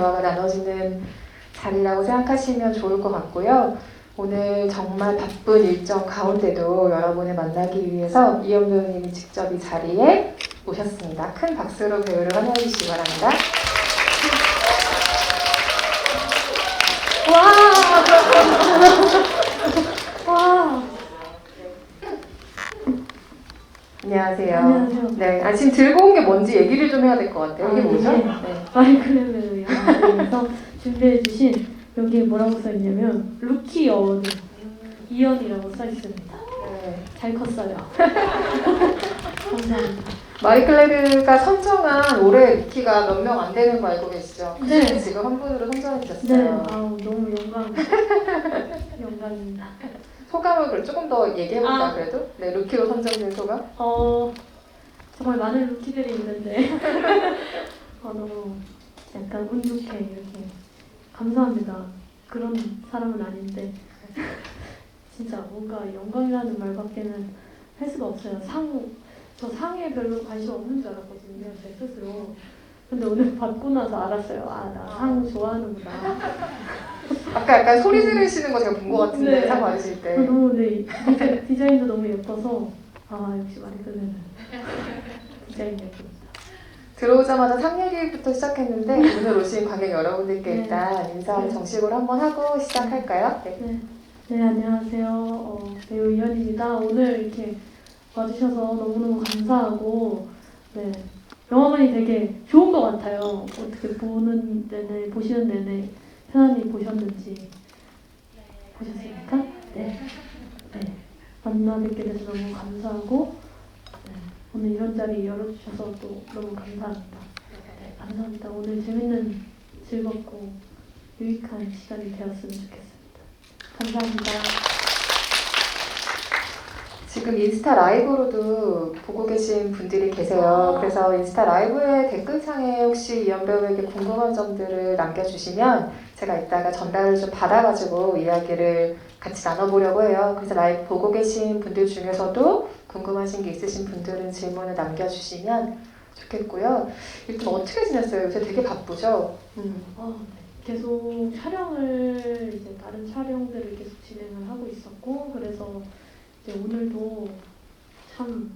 대화가 나눠지는 자리라고 생각하시면 좋을 것 같고요. 오늘 정말 바쁜 일정 가운데도 여러분을 만나기 위해서 이현 배우님이 직접 이 자리에 오셨습니다. 큰 박수로 배우를 환영해 주시기 바랍니다. 와! 안녕하세요. 안녕하세요. 네, 지금 들고 온 게 뭔지 얘기를 좀 해야 될 것 같아요. 이게 뭐죠? 네. 네. 마이클레벨 영화에서 준비해주신 여기에 뭐라고 써있냐면 루키 어워드 이연이라고 써있습니다. 네. 잘 컸어요. 감사합니다. 마이클레르가 선정한 올해 루키가 몇 명 안 되는 거 알고 계시죠? 그 중에 네. 지금 한 분으로 선정해 네, 주셨어요. 아우 너무 영광입니다. 소감을 조금 더 얘기해볼까요, 아. 그래도? 네, 루키로 선정된 소감? 정말 많은 루키들이 있는데 너무 약간 운 좋게 이렇게 감사합니다. 그런 사람은 아닌데 진짜 뭔가 영광이라는 말밖에는 할 수가 없어요. 저 상에 별로 관심 없는 줄 알았거든요, 제 스스로. 근데 오늘 받고 나서 알았어요. 나 상 좋아하는구나. 아까 약간 소리 지르시는 거 제가 본 것 같은데, 네. 상 받으실 때. 너무 디자인도 너무 예뻐서 역시 마이클레는 디자인 예쁩니다. 들어오자마자 상 얘기부터 시작했는데 오늘 오신 관객 여러분들께 네. 일단 인사를 정식으로 한번 하고 시작할까요? 네. 네, 안녕하세요. 배우 이현입니다. 오늘 이렇게 와주셔서 너무너무 감사하고, 네, 영화관이 되게 좋은 것 같아요. 어떻게 보시는 내내 편안히 보셨는지 보셨습니까? 네. 만나 뵙게 돼서 너무 감사하고, 네, 오늘 이런 자리 열어주셔서 또 너무 감사합니다. 네, 감사합니다. 오늘 재밌는, 즐겁고 유익한 시간이 되었으면 좋겠습니다. 감사합니다. 지금 인스타 라이브로도 보고 계신 분들이 계세요. 그래서 인스타 라이브의 댓글창에 혹시 이현 배우에게 궁금한 점들을 남겨주시면 제가 이따가 전달을 좀 받아가지고 이야기를 같이 나눠보려고 해요. 그래서 라이브 보고 계신 분들 중에서도 궁금하신 게 있으신 분들은 질문을 남겨주시면 좋겠고요. 일단 어떻게 지냈어요? 요새 되게 바쁘죠? 계속 촬영을 이제 다른 촬영들을 계속 진행을 하고 있었고, 그래서 이제 오늘도 참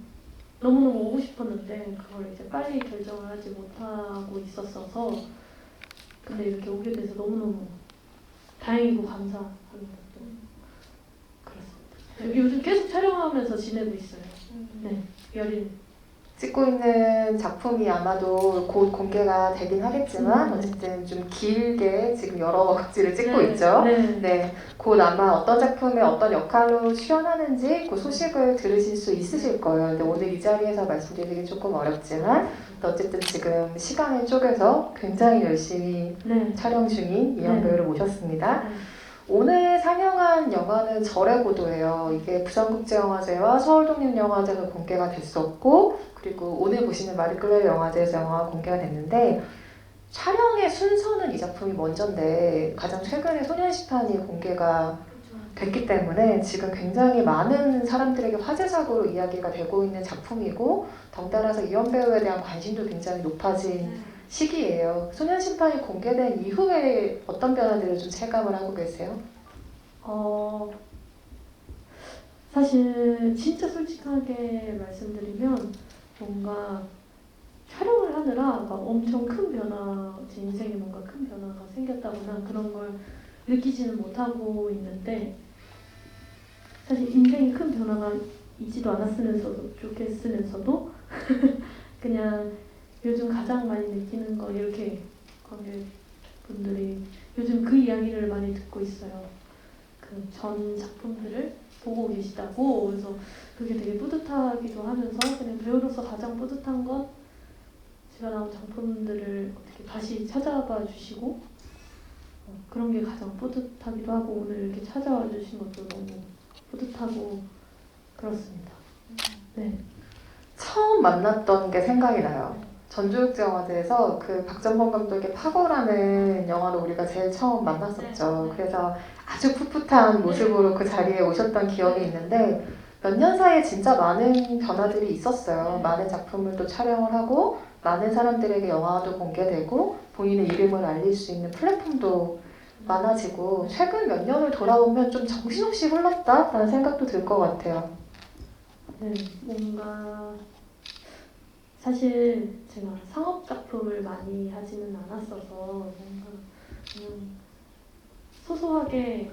너무너무 오고 싶었는데 그걸 이제 빨리 결정을 하지 못하고 있었어서, 근데 이렇게 오게 돼서 너무너무 다행이고 감사합니다. 또 그렇습니다. 요즘 계속 촬영하면서 지내고 있어요. 네, 열일. 찍고 있는 작품이 아마도 곧 공개가 되긴 하겠지만 어쨌든 좀 길게 지금 여러 억지를 찍고 있죠. 네, 곧 아마 어떤 작품에 어떤 역할로 출연하는지 그 소식을 들으실 수 있으실 거예요. 근데 오늘 이 자리에서 말씀드리기 조금 어렵지만 어쨌든 지금 시간을 쪼개서 굉장히 열심히 촬영 중인 이현 배우를 모셨습니다. 오늘 상영한 영화는 절의 고도예요. 이게 부산국제영화제와 서울독립영화제에서 공개가 됐었고, 그리고 오늘 보시는 마리클레르 영화제에서 영화가 공개가 됐는데, 촬영의 순서는 이 작품이 먼저인데 가장 최근에 소년시판이 공개가 됐기 때문에 지금 굉장히 많은 사람들에게 화제작으로 이야기가 되고 있는 작품이고, 덩달아서 이현 배우에 대한 관심도 굉장히 높아진 시기예요. 소년심판이 공개된 이후에 어떤 변화들을 좀 체감을 하고 계세요? 사실 진짜 솔직하게 말씀드리면 뭔가 촬영을 하느라 막 엄청 큰 변화, 제 인생에 뭔가 큰 변화가 생겼다거나 그런 걸 느끼지는 못하고 있는데, 사실 인생에 큰 변화가 있지도 않았으면서도 좋겠으면서도 그냥 요즘 가장 많이 느끼는 거, 이렇게 관객분들이 요즘 그 이야기를 많이 듣고 있어요. 그 전 작품들을 보고 계시다고. 그래서 그게 되게 뿌듯하기도 하면서, 그냥 배우로서 가장 뿌듯한 건 제가 나온 작품들을 어떻게 다시 찾아봐 주시고 그런 게 가장 뿌듯하기도 하고, 오늘 이렇게 찾아와 주신 것도 너무 뿌듯하고 그렇습니다. 네. 처음 만났던 게 생각이 나요. 전주국제영화제에서 그 박정범 감독의 파고라는 영화로 우리가 제일 처음 만났었죠. 그래서 아주 풋풋한 모습으로 그 자리에 오셨던 기억이 있는데 몇 년 사이에 진짜 많은 변화들이 있었어요. 많은 작품을 또 촬영을 하고 많은 사람들에게 영화도 공개되고 본인의 이름을 알릴 수 있는 플랫폼도 많아지고 최근 몇 년을 돌아보면 좀 정신없이 흘렀다라는 생각도 들 것 같아요. 네, 뭔가 사실 제가 상업 작품을 많이 하지는 않았어서 뭔가 그냥 소소하게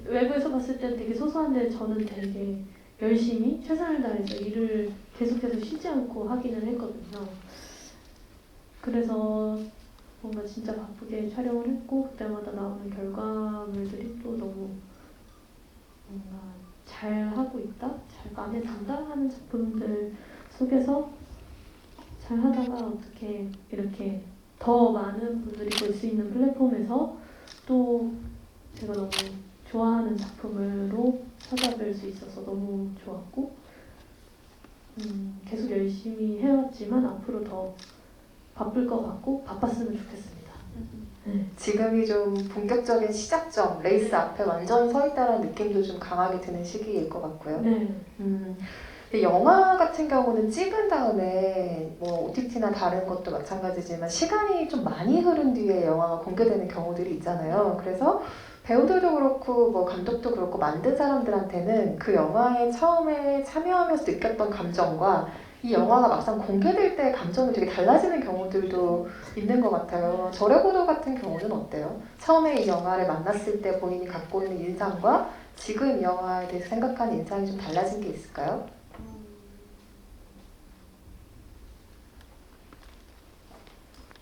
외부에서 봤을 땐 되게 소소한데 저는 되게 열심히 최선을 다해서 일을 계속해서 쉬지 않고 하기는 했거든요. 그래서 뭔가 진짜 바쁘게 촬영을 했고 그때마다 나오는 결과물들이 또 너무 뭔가 잘 하고 있다, 잘 마음에 든다 하는 작품들 속에서 잘 하다가 어떻게 이렇게 더 많은 분들이 볼 수 있는 플랫폼에서 또 제가 너무 좋아하는 작품으로 찾아뵐 수 있어서 너무 좋았고 계속 열심히 해왔지만 앞으로 더 바쁠 것 같고 바빴으면 좋겠습니다. 지금이 좀 본격적인 시작점, 레이스 앞에 완전히 서 있다는 느낌도 좀 강하게 드는 시기일 것 같고요. 네. 근데 영화 같은 경우는 찍은 다음에 뭐 OTT나 다른 것도 마찬가지지만 시간이 좀 많이 흐른 뒤에 영화가 공개되는 경우들이 있잖아요. 그래서 배우들도 그렇고 뭐 감독도 그렇고 만든 사람들한테는 그 영화에 처음에 참여하면서 느꼈던 감정과 이 영화가 막상 공개될 때 감정이 되게 달라지는 경우들도 있는 것 같아요. 절의 고도 같은 경우는 어때요? 처음에 이 영화를 만났을 때 본인이 갖고 있는 인상과 지금 이 영화에 대해서 생각하는 인상이 좀 달라진 게 있을까요?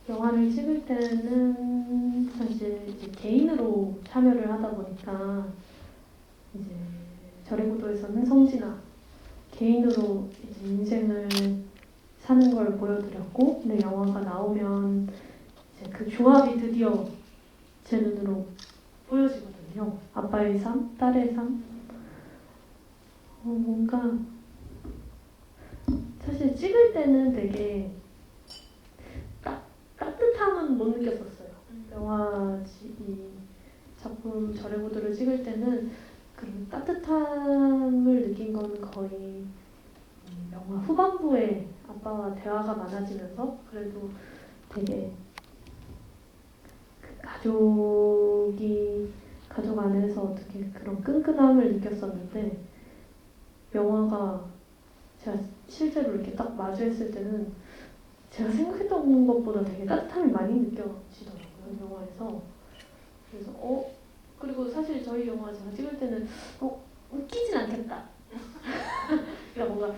영화를 찍을 때는 사실 이제 개인으로 참여를 하다 보니까 이제 절의 고도에서는 성진아 개인으로 이제 인생을 사는 걸 보여드렸고, 근데 영화가 나오면 이제 그 조합이 드디어 제 눈으로 보여지거든요. 아빠의 삶, 딸의 삶. 뭔가 사실 찍을 때는 되게 따뜻함은 못 느꼈었어요. 영화 이 작품 절의 고도를 찍을 때는 그런 따뜻함을 느낀 건 거의 영화 후반부에 아빠와 대화가 많아지면서 그래도 되게 그 가족 안에서 어떻게 그런 끈끈함을 느꼈었는데 영화가 제가 실제로 이렇게 딱 마주했을 때는 제가 생각했던 것보다 되게 따뜻함이 많이 느껴지더라고요, 영화에서. 그래서 그리고 사실 저희 영화 제가 찍을 때는 웃기진 않겠다. 그러니까 뭔가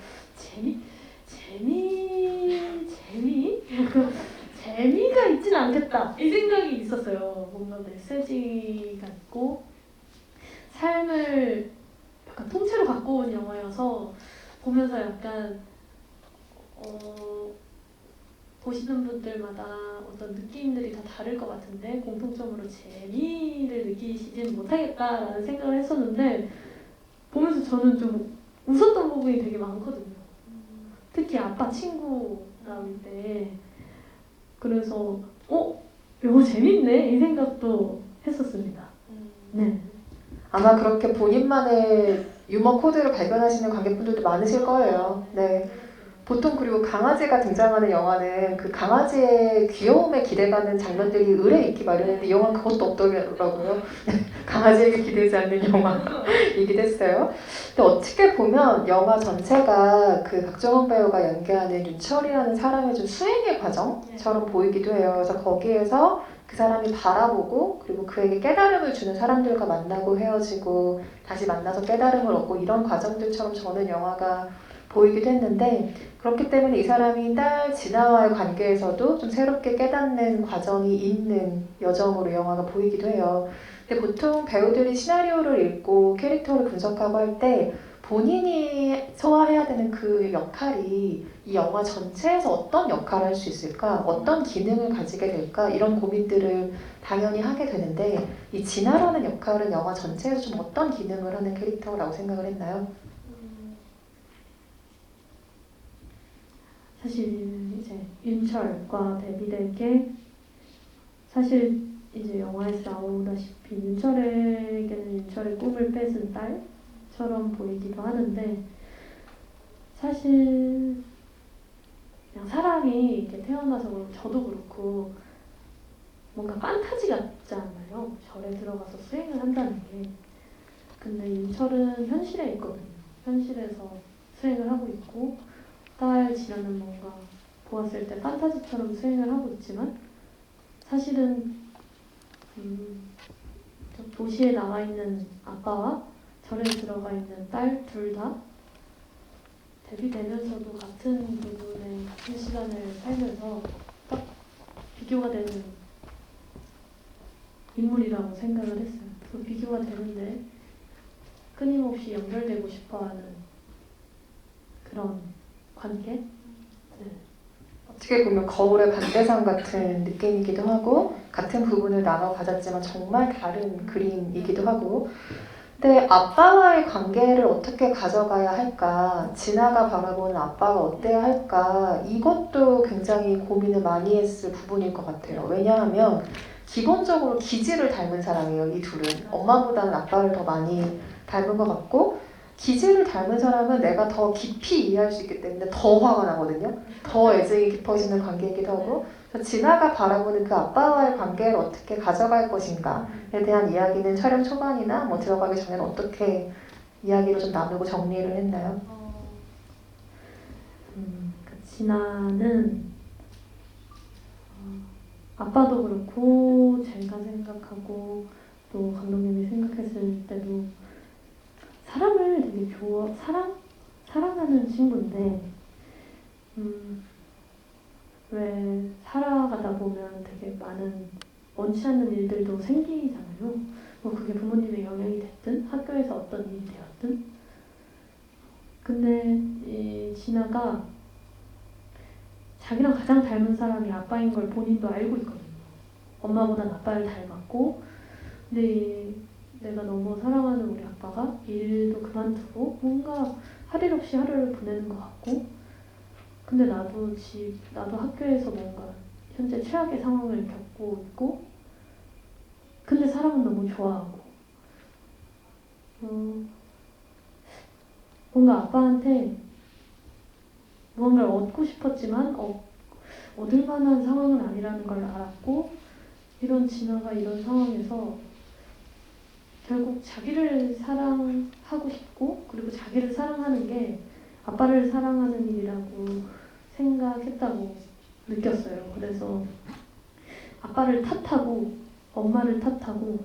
재미가 있진 않겠다 이 생각이 있었어요. 뭔가 메시지가 있고 삶을 약간 통째로 갖고 온 영화여서 보면서 약간 보시는 분들마다 어떤 느낌들이 다 다를 것 같은데 공통적으로 재미를 느끼시진 못하겠다라는 생각을 했었는데 보면서 저는 좀 웃었던 부분이 되게 많거든요. 특히 아빠 친구 나올 때 그래서 이거 재밌네 이 생각도 했었습니다. 네. 아마 그렇게 본인만의 유머 코드를 발견하시는 관객분들도 많으실 거예요. 네. 보통 그리고 강아지가 등장하는 영화는 그 강아지의 귀여움에 기대가는 장면들이 의뢰 있기 마련인데 이 영화는 그것도 없더라고요. 강아지에게 기대지 않는 영화이기도 했어요. 근데 어떻게 보면 영화 전체가 그 박정원 배우가 연기하는 윤철이라는 사람의 좀 수행의 과정처럼 보이기도 해요. 그래서 거기에서 그 사람이 바라보고 그리고 그에게 깨달음을 주는 사람들과 만나고 헤어지고 다시 만나서 깨달음을 얻고 이런 과정들처럼 저는 영화가 보이기도 했는데 그렇기 때문에 이 사람이 딸 진아와의 관계에서도 좀 새롭게 깨닫는 과정이 있는 여정으로 영화가 보이기도 해요. 근데 보통 배우들이 시나리오를 읽고 캐릭터를 분석하고 할 때 본인이 소화해야 되는 그 역할이 이 영화 전체에서 어떤 역할을 할 수 있을까? 어떤 기능을 가지게 될까? 이런 고민들을 당연히 하게 되는데 이 진아라는 역할은 영화 전체에서 좀 어떤 기능을 하는 캐릭터라고 생각을 했나요? 사실 이제 윤철과 데뷔되게 사실 이제 영화에서 나오다시피 윤철에게는 윤철의 꿈을 뺏은 딸처럼 보이기도 하는데 사실 그냥 사람이 이렇게 태어나서 그렇고 저도 그렇고 뭔가 판타지 같잖아요. 절에 들어가서 수행을 한다는 게. 근데 윤철은 현실에 있거든요. 현실에서 수행을 하고 있고 딸 진아는 뭔가 보았을 때 판타지처럼 수행을 하고 있지만 사실은 도시에 나와 있는 아빠와 절에 들어가 있는 딸 둘 다 데뷔되면서도 같은 부분에 같은 시간을 살면서 딱 비교가 되는 인물이라고 생각을 했어요. 그 비교가 되는데 끊임없이 연결되고 싶어하는 그런 관계? 네. 어떻게 보면 거울의 반대상 같은 느낌이기도 하고 같은 부분을 나눠 가졌지만 정말 다른 그림이기도 하고 근데 아빠와의 관계를 어떻게 가져가야 할까 진아가 바라보는 아빠가 어때야 할까 이것도 굉장히 고민을 많이 했을 부분일 것 같아요. 왜냐하면 기본적으로 기질을 닮은 사람이에요. 이 둘은 엄마보다는 아빠를 더 많이 닮은 것 같고 기질을 닮은 사람은 내가 더 깊이 이해할 수 있기 때문에 더 화가 나거든요. 더 애정이 깊어지는 관계이기도 하고 그래서 진아가 바라보는 그 아빠와의 관계를 어떻게 가져갈 것인가에 대한 이야기는 촬영 초반이나 뭐 들어가기 전에는 어떻게 이야기를 좀 나누고 정리를 했나요? 진아는 아빠도 그렇고 제가 생각하고 또 감독님이 생각했을 때도 사람을 되게 사랑하는 친구인데 왜 살아가다 보면 되게 많은 원치 않는 일들도 생기잖아요. 뭐 그게 부모님의 영향이 됐든 학교에서 어떤 일이 되었든 근데 이 진아가 자기랑 가장 닮은 사람이 아빠인 걸 본인도 알고 있거든요. 엄마보단 아빠를 닮았고 근데 내가 너무 사랑하는 우리 아빠가 일도 그만두고 뭔가 할 일 없이 하루를 보내는 것 같고 근데 나도 학교에서 뭔가 현재 최악의 상황을 겪고 있고 근데 사람은 너무 좋아하고 뭔가 아빠한테 무언가를 얻고 싶었지만 얻을 만한 상황은 아니라는 걸 알았고 이런 진아가 이런 상황에서 결국 자기를 사랑하고 싶고 그리고 자기를 사랑하는 게 아빠를 사랑하는 일이라고 생각했다고 느꼈어요. 그래서 아빠를 탓하고 엄마를 탓하고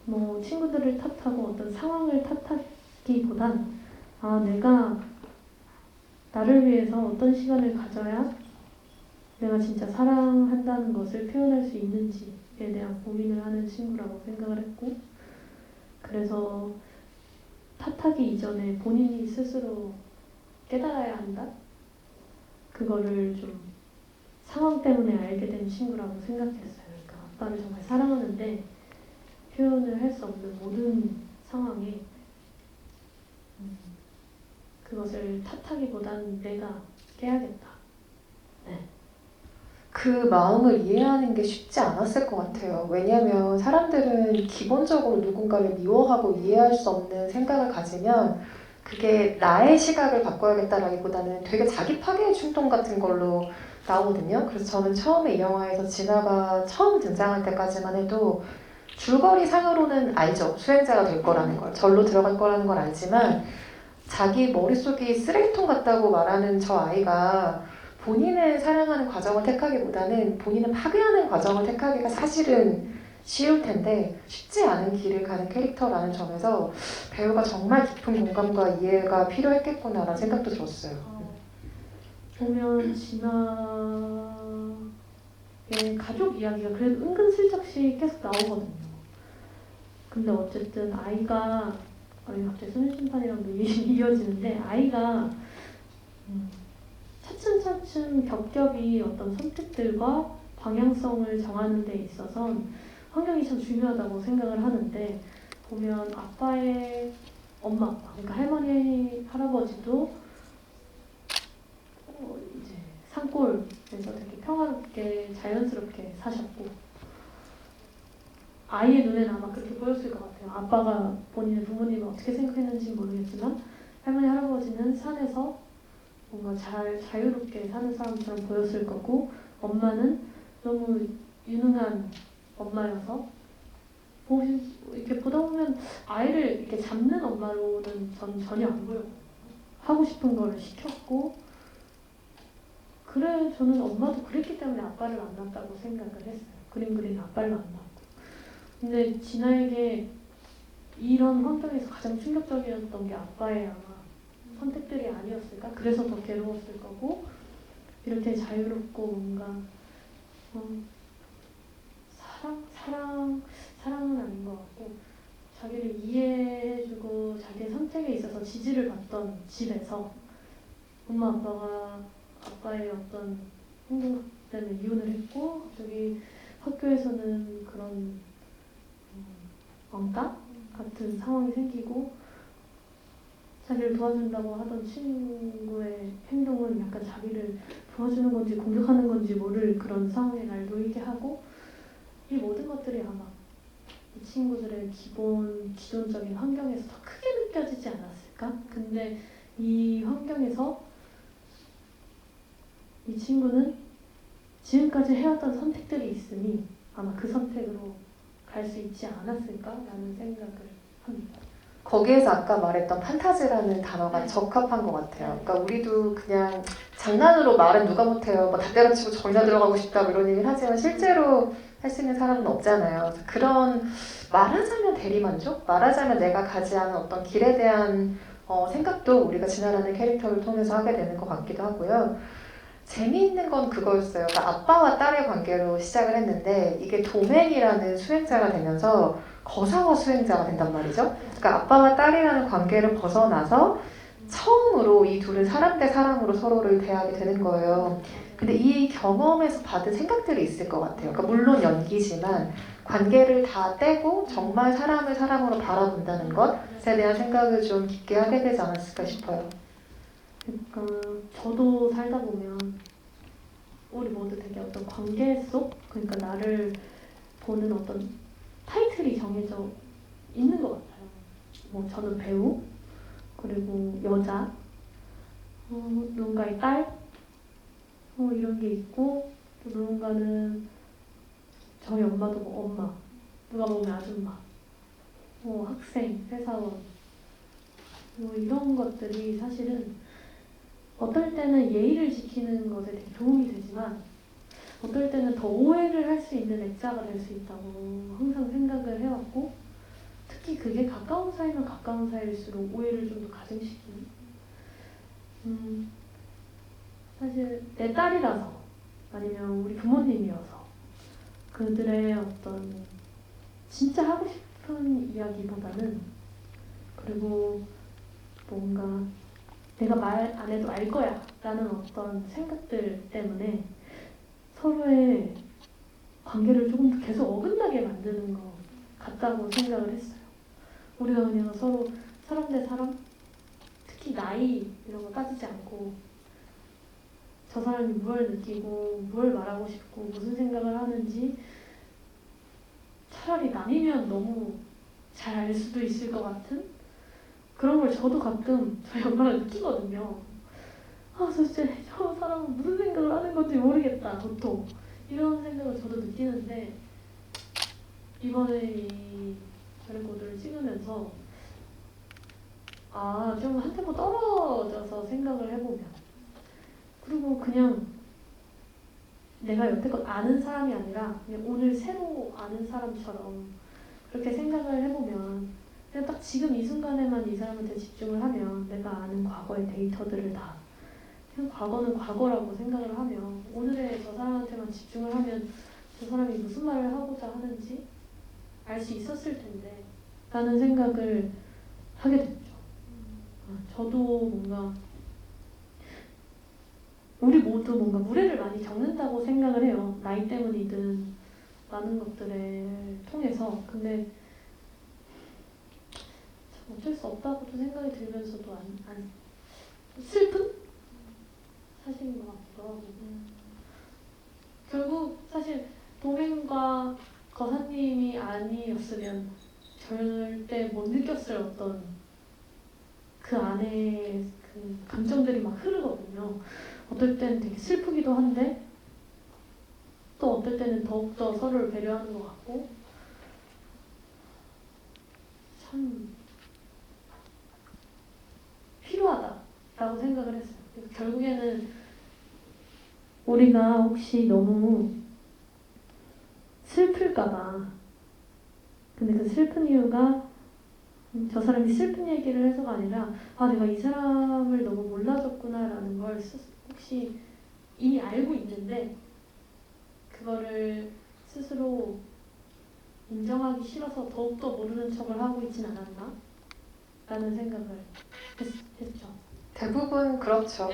뭐 친구들을 탓하고 어떤 상황을 탓하기보단 내가 나를 위해서 어떤 시간을 가져야 내가 진짜 사랑한다는 것을 표현할 수 있는지에 대한 고민을 하는 친구라고 생각을 했고 그래서 탓하기 이전에 본인이 스스로 깨달아야 한다? 그거를 좀 상황 때문에 알게 된 친구라고 생각했어요. 그러니까 아빠를 정말 사랑하는데 표현을 할 수 없는 모든 상황에 그것을 탓하기보다는 내가 깨야겠다. 네. 그 마음을 이해하는 게 쉽지 않았을 것 같아요. 왜냐하면 사람들은 기본적으로 누군가를 미워하고 이해할 수 없는 생각을 가지면 그게 나의 시각을 바꿔야겠다라기보다는 되게 자기 파괴의 충동 같은 걸로 나오거든요. 그래서 저는 처음에 이 영화에서 진아가 처음 등장할 때까지만 해도 줄거리 상으로는 알죠. 수행자가 될 거라는 걸. 절로 들어갈 거라는 걸 알지만 자기 머릿속이 쓰레기통 같다고 말하는 저 아이가 본인을 사랑하는 과정을 택하기보다는 본인을 파괴하는 과정을 택하기가 사실은 쉬울 텐데 쉽지 않은 길을 가는 캐릭터라는 점에서 배우가 정말 깊은 공감과 이해가 필요했겠구나라는 생각도 들었어요. 보면 진아의 가족 이야기가 그래도 은근슬쩍씩 계속 나오거든요. 근데 어쨌든 아이가 갑자기 소녀심판이랑도 이어지는데 아이가 차츰차츰 겹겹이 어떤 선택들과 방향성을 정하는 데 있어선 환경이 참 중요하다고 생각을 하는데 보면 아빠의 엄마 아빠 그러니까 할머니 할아버지도 이제 산골에서 되게 평화롭게 자연스럽게 사셨고 아이의 눈에는 아마 그렇게 보였을 것 같아요. 아빠가 본인의 부모님을 어떻게 생각했는지 모르겠지만 할머니 할아버지는 산에서 뭔가 자유롭게 사는 사람처럼 보였을 거고, 엄마는 너무 유능한 엄마여서 이렇게 보다 보면 아이를 이렇게 잡는 엄마로는 전 전혀 안 보여요. 하고 싶은 거를 시켰고, 그래 저는 엄마도 그랬기 때문에 아빠를 만났다고 생각을 했어요. 그림 그리는 아빠를 만났고. 근데 진아에게 이런 환경에서 가장 충격적이었던 게 아빠의 아마 선택들이 아니었을까? 그래서 더 괴로웠을 거고, 이렇게 자유롭고 뭔가 사랑은 아닌 것 같고, 자기를 이해해주고 자기의 선택에 있어서 지지를 받던 집에서 엄마 아빠가 아빠의 어떤 행동 때문에 이혼을 했고, 갑자기 학교에서는 그런 왕따 같은 상황이 생기고, 자기를 도와준다고 하던 친구의 행동은 약간 자기를 도와주는 건지 공격하는 건지 모를 그런 상황에 날 놓이게 하고, 이 모든 것들이 아마 이 친구들의 기존적인 환경에서 더 크게 느껴지지 않았을까? 근데 이 환경에서 이 친구는 지금까지 해왔던 선택들이 있으니 아마 그 선택으로 갈 수 있지 않았을까라는 생각을 합니다. 거기에서 아까 말했던 판타지라는 단어가 네. 적합한 것 같아요. 그러니까 우리도 그냥 장난으로 말은 누가 못해요. 뭐 다 때려치고 정자 들어가고 싶다 뭐 이런 얘기를 하지만 실제로 할 수 있는 사람은 없잖아요. 그래서 그런 말하자면 대리만족? 말하자면 내가 가지 않은 어떤 길에 대한 생각도 우리가 진아라는 캐릭터를 통해서 하게 되는 것 같기도 하고요. 재미있는 건 그거였어요. 그러니까 아빠와 딸의 관계로 시작을 했는데 이게 도맨이라는 수행자가 되면서 거사와 수행자가 된단 말이죠. 그러니까 아빠와 딸이라는 관계를 벗어나서 처음으로 이 둘은 사람 대 사람으로 서로를 대하게 되는 거예요. 근데 이 경험에서 받은 생각들이 있을 것 같아요. 그러니까 물론 연기지만 관계를 다 떼고 정말 사람을 사람으로 바라본다는 것에 대한 생각을 좀 깊게 하게 되지 않았을까 싶어요. 그러니까 저도 살다 보면 우리 모두 되게 어떤 관계 속, 그러니까 나를 보는 어떤 타이틀이 정해져 있는 것 같아요. 뭐 저는 배우, 그리고 여자, 누군가의 딸, 이런 게 있고, 또 누군가는 저희 엄마도 뭐 엄마, 누가 보면 아줌마, 학생, 회사원, 이런 것들이 사실은 어떨 때는 예의를 지키는 것에 되게 도움이 되지만 어떨 때는 더 오해를 할 수 있는 액자가 될 수 있다고 항상 생각을 해왔고, 특히 그게 가까운 사이면 가까운 사이일수록 오해를 좀 더 가중시키는, 사실 내 딸이라서 아니면 우리 부모님이어서 그들의 어떤 진짜 하고 싶은 이야기보다는, 그리고 뭔가 내가 말 안 해도 알 거야 라는 어떤 생각들 때문에 서로의 관계를 조금 더 계속 어긋나게 만드는 것 같다고 생각을 했어요. 우리가 그냥 서로 사람 대 사람, 특히 나이 이런 거 따지지 않고 저 사람이 뭘 느끼고 뭘 말하고 싶고 무슨 생각을 하는지 차라리 나뉘면 너무 잘 알 수도 있을 것 같은 그런 걸 저도 가끔 저희 엄마랑 느끼거든요. 도대체 저 사람은 무슨 생각을 하는 건지 모르겠다, 보통. 이런 생각을 저도 느끼는데, 이번에 이 별의고도를 찍으면서 좀 한 템포 떨어져서 생각을 해보면, 그리고 그냥 내가 여태껏 아는 사람이 아니라 그냥 오늘 새로 아는 사람처럼 그렇게 생각을 해보면, 그냥 딱 지금 이 순간에만 이 사람한테 집중을 하면 내가 아는 과거의 데이터들을 다, 그냥 과거는 과거라고 생각을 하면 오늘의 저 사람한테만 집중을 하면 저 사람이 무슨 말을 하고자 하는지 알 수 있었을 텐데 라는 생각을 하게 됐죠. 저도 뭔가 우리 모두 뭔가 무례를 많이 겪는다고 생각을 해요. 나이 때문이든 많은 것들을 통해서. 근데 어쩔 수 없다고도 생각이 들면서도 슬픈 사실인 것 같기도 하고. 결국 사실 도맨과 거사님이 아니었으면 절대 못 느꼈을 어떤 그 안에 그 감정들이 막 흐르거든요. 어떨 때는 되게 슬프기도 한데 또 어떨 때는 더욱더 서로를 배려하는 것 같고 참 필요하다라고 생각을 했어요. 그래서 결국에는 우리가 혹시 너무 슬플까봐 근데 그 슬픈 이유가 저 사람이 슬픈 얘기를 해서가 아니라 아 내가 이 사람을 너무 몰라줬구나라는 걸 혹시 이미 알고 있는데 그거를 스스로 인정하기 싫어서 더욱더 모르는 척을 하고 있진 않았나? 라는 생각을 했죠. 대부분 그렇죠.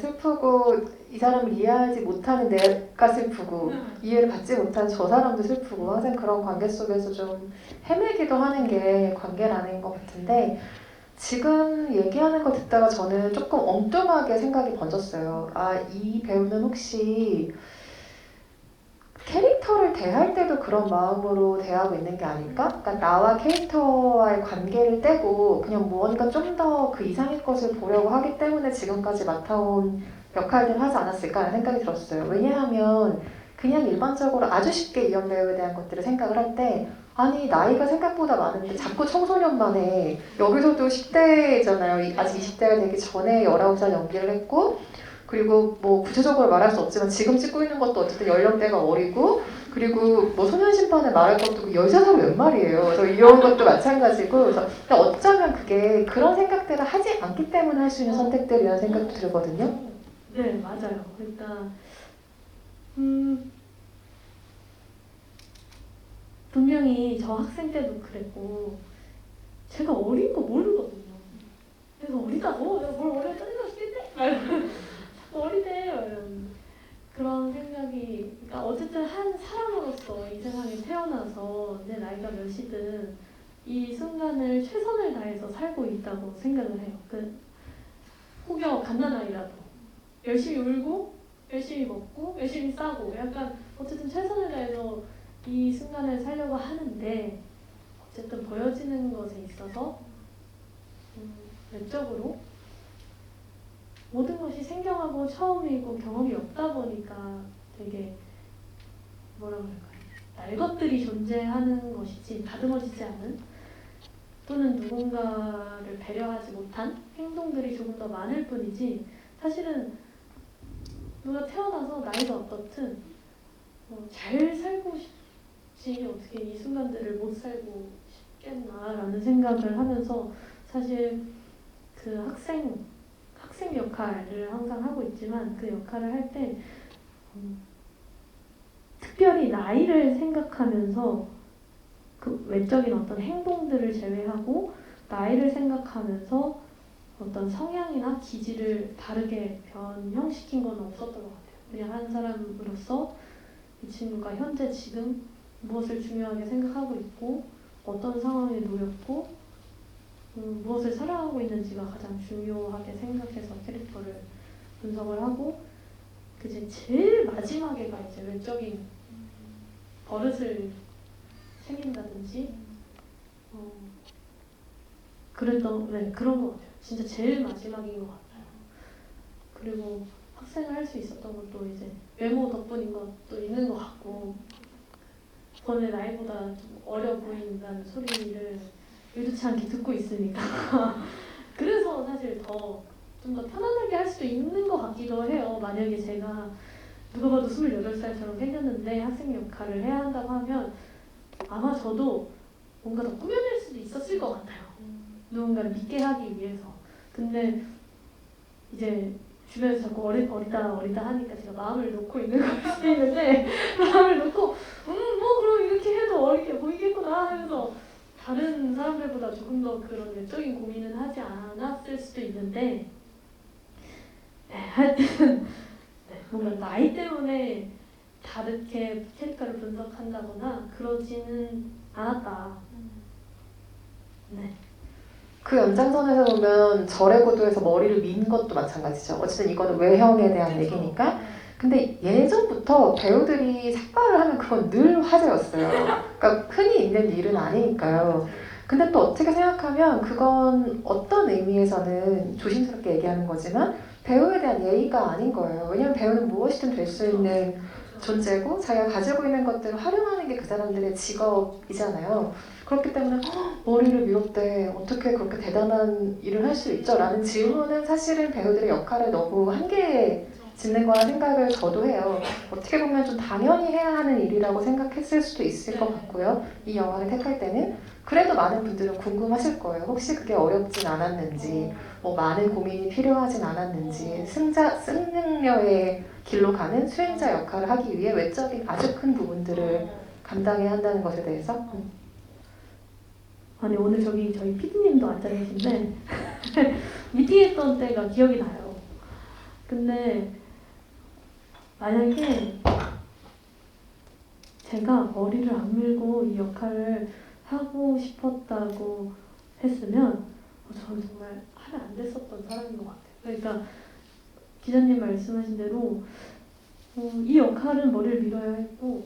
슬프고 이 사람을 이해하지 못하는 내가 슬프고 이해를 받지 못한 저 사람도 슬프고 항상 그런 관계 속에서 좀 헤매기도 하는 게 관계라는 것 같은데 지금 얘기하는 거 듣다가 저는 조금 엉뚱하게 생각이 번졌어요. 아, 이 배우는 혹시 캐릭터를 대할 때도 그런 마음으로 대하고 있는 게 아닐까? 그러니까 나와 캐릭터와의 관계를 떼고 그냥 무언가 좀 더 그 이상의 것을 보려고 하기 때문에 지금까지 맡아온 역할들을 하지 않았을까라는 생각이 들었어요. 왜냐하면 그냥 일반적으로 아주 쉽게 이연 배우에 대한 것들을 생각을 할 때 아니 나이가 생각보다 많은데 자꾸 청소년만 해. 여기서도 10대잖아요. 아직 20대가 되기 전에 19살 연기를 했고 그리고 뭐 구체적으로 말할 수 없지만 지금 찍고 있는 것도 어쨌든 연령대가 어리고 그리고 뭐 소년심판을 말할 것도 그 13살이 웬 말이에요. 그래서 이런 것도 마찬가지고 그래서 어쩌면 그게 그런 생각들을 하지 않기 때문에 할 수 있는 선택들이라는 생각도 들거든요. 네, 맞아요. 그러니까 분명히 저 학생 때도 그랬고 제가 어린 거 모르거든요. 그래서 어리다고? 내가 뭘 어려 짜증나 죽겠네? 어리대 그런 생각이 그러니까 어쨌든 한 사람으로서 이 세상에 태어나서 내 나이가 몇이든 이 순간을 최선을 다해서 살고 있다고 생각을 해요. 혹여 갓난아이라도 열심히 울고 열심히 먹고 열심히 싸고 약간 어쨌든 최선을 다해서 이 순간을 살려고 하는데 어쨌든 보여지는 것에 있어서 외적으로 모든 것이 생경하고 처음이고 경험이 없다 보니까 되게 뭐라 그럴까요? 날 것들이 존재하는 것이지 다듬어지지 않은 또는 누군가를 배려하지 못한 행동들이 조금 더 많을 뿐이지 사실은 누가 태어나서 나이가 어떻든 잘 살고 싶지 어떻게 이 순간들을 못 살고 싶겠나라는 생각을 하면서 사실 그 학생 역할을 항상 하고 있지만 그 역할을 할 때 특별히 나이를 생각하면서 그 외적인 어떤 행동들을 제외하고 나이를 생각하면서 어떤 성향이나 기질을 다르게 변형시킨 건 없었던 것 같아요. 그냥 한 사람으로서 이 친구가 현재 지금 무엇을 중요하게 생각하고 있고 어떤 상황에 놓였고 무엇을 살아가고 있는지가 가장 중요하게 생각해서 캐릭터를 분석을 하고 이제 제일 마지막에가 이제 외적인 버릇을 챙긴다든지 그런 것 같아요. 진짜 제일 마지막인 것 같아요. 그리고 학생을 할 수 있었던 것도 이제 외모 덕분인 것도 있는 것 같고 본래 나이보다 좀 어려 보인다는 소리를 의도치 않게 듣고 있으니까 그래서 사실 좀 더 편안하게 할 수도 있는 것 같기도 해요. 만약에 제가 누가 봐도 28살처럼 생겼는데 학생 역할을 해야 한다고 하면 아마 저도 뭔가 더 꾸며낼 수도 있었을 것 같아요. 누군가를 믿게 하기 위해서. 근데 이제 주변에서 자꾸 어리다 하니까 제가 마음을 놓고 있는 걸 수도 있는데 마음을 놓고 뭐 그럼 이렇게 해도 어리게 보이겠구나 하면서 다른 사람들보다 조금 더 그런 외적인 고민은 하지 않았을 수도 있는데 하여튼 뭔가 나이 때문에 다르게 캐릭터를 분석한다거나 그러지는 않았다. 네. 그 연장선에서 보면 절의 고도에서 머리를 민 것도 마찬가지죠. 어쨌든 이거는 외형에 대한 얘기니까. 근데 예전부터 배우들이 삭발을 하면 그건 늘 화제였어요. 그러니까 흔히 있는 일은 아니니까요. 근데 또 어떻게 생각하면 그건 어떤 의미에서는 조심스럽게 얘기하는 거지만 배우에 대한 예의가 아닌 거예요. 왜냐면 배우는 무엇이든 될 수 있는 존재고 자기가 가지고 있는 것들을 활용하는 게 그 사람들의 직업이잖아요. 그렇기 때문에 머리를 밀었대. 어떻게 그렇게 대단한 일을 할 수 있죠? 라는 질문은 사실은 배우들의 역할을 너무 한계에 짓는 거라 생각을 저도 해요. 어떻게 보면 좀 당연히 해야 하는 일이라고 생각했을 수도 있을 것 같고요. 이 영화를 택할 때는. 그래도 많은 분들은 궁금하실 거예요. 혹시 그게 어렵진 않았는지, 뭐 많은 고민이 필요하진 않았는지, 승능녀의 길로 가는 수행자 역할을 하기 위해 외적인 아주 큰 부분들을 감당해야 한다는 것에 대해서. 아니 오늘 저기 저희 PD님도 앉아 계신데 미팅했던 때가 기억이 나요. 근데 만약에 제가 머리를 안 밀고 이 역할을 하고 싶었다고 했으면 저는 정말 하면 안 됐었던 사람인 것 같아요. 그러니까 기자님 말씀하신 대로 이 역할은 머리를 밀어야 했고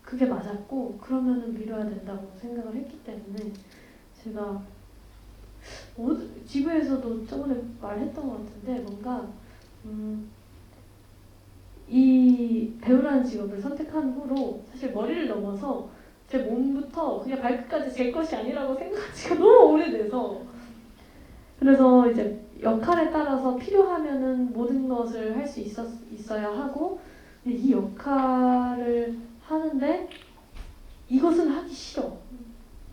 그게 맞았고 그러면은 밀어야 된다고 생각을 했기 때문에 제가 지구에서도 저번에 말했던 것 같은데 뭔가 이 배우라는 직업을 선택한 후로 사실 머리를 넘어서 제 몸부터 그냥 발끝까지 제 것이 아니라고 생각한 지가 너무 오래돼서 그래서 이제 역할에 따라서 필요하면은 모든 것을 할 수 있어야 하고 근데 이 역할을 하는데 이것은 하기 싫어.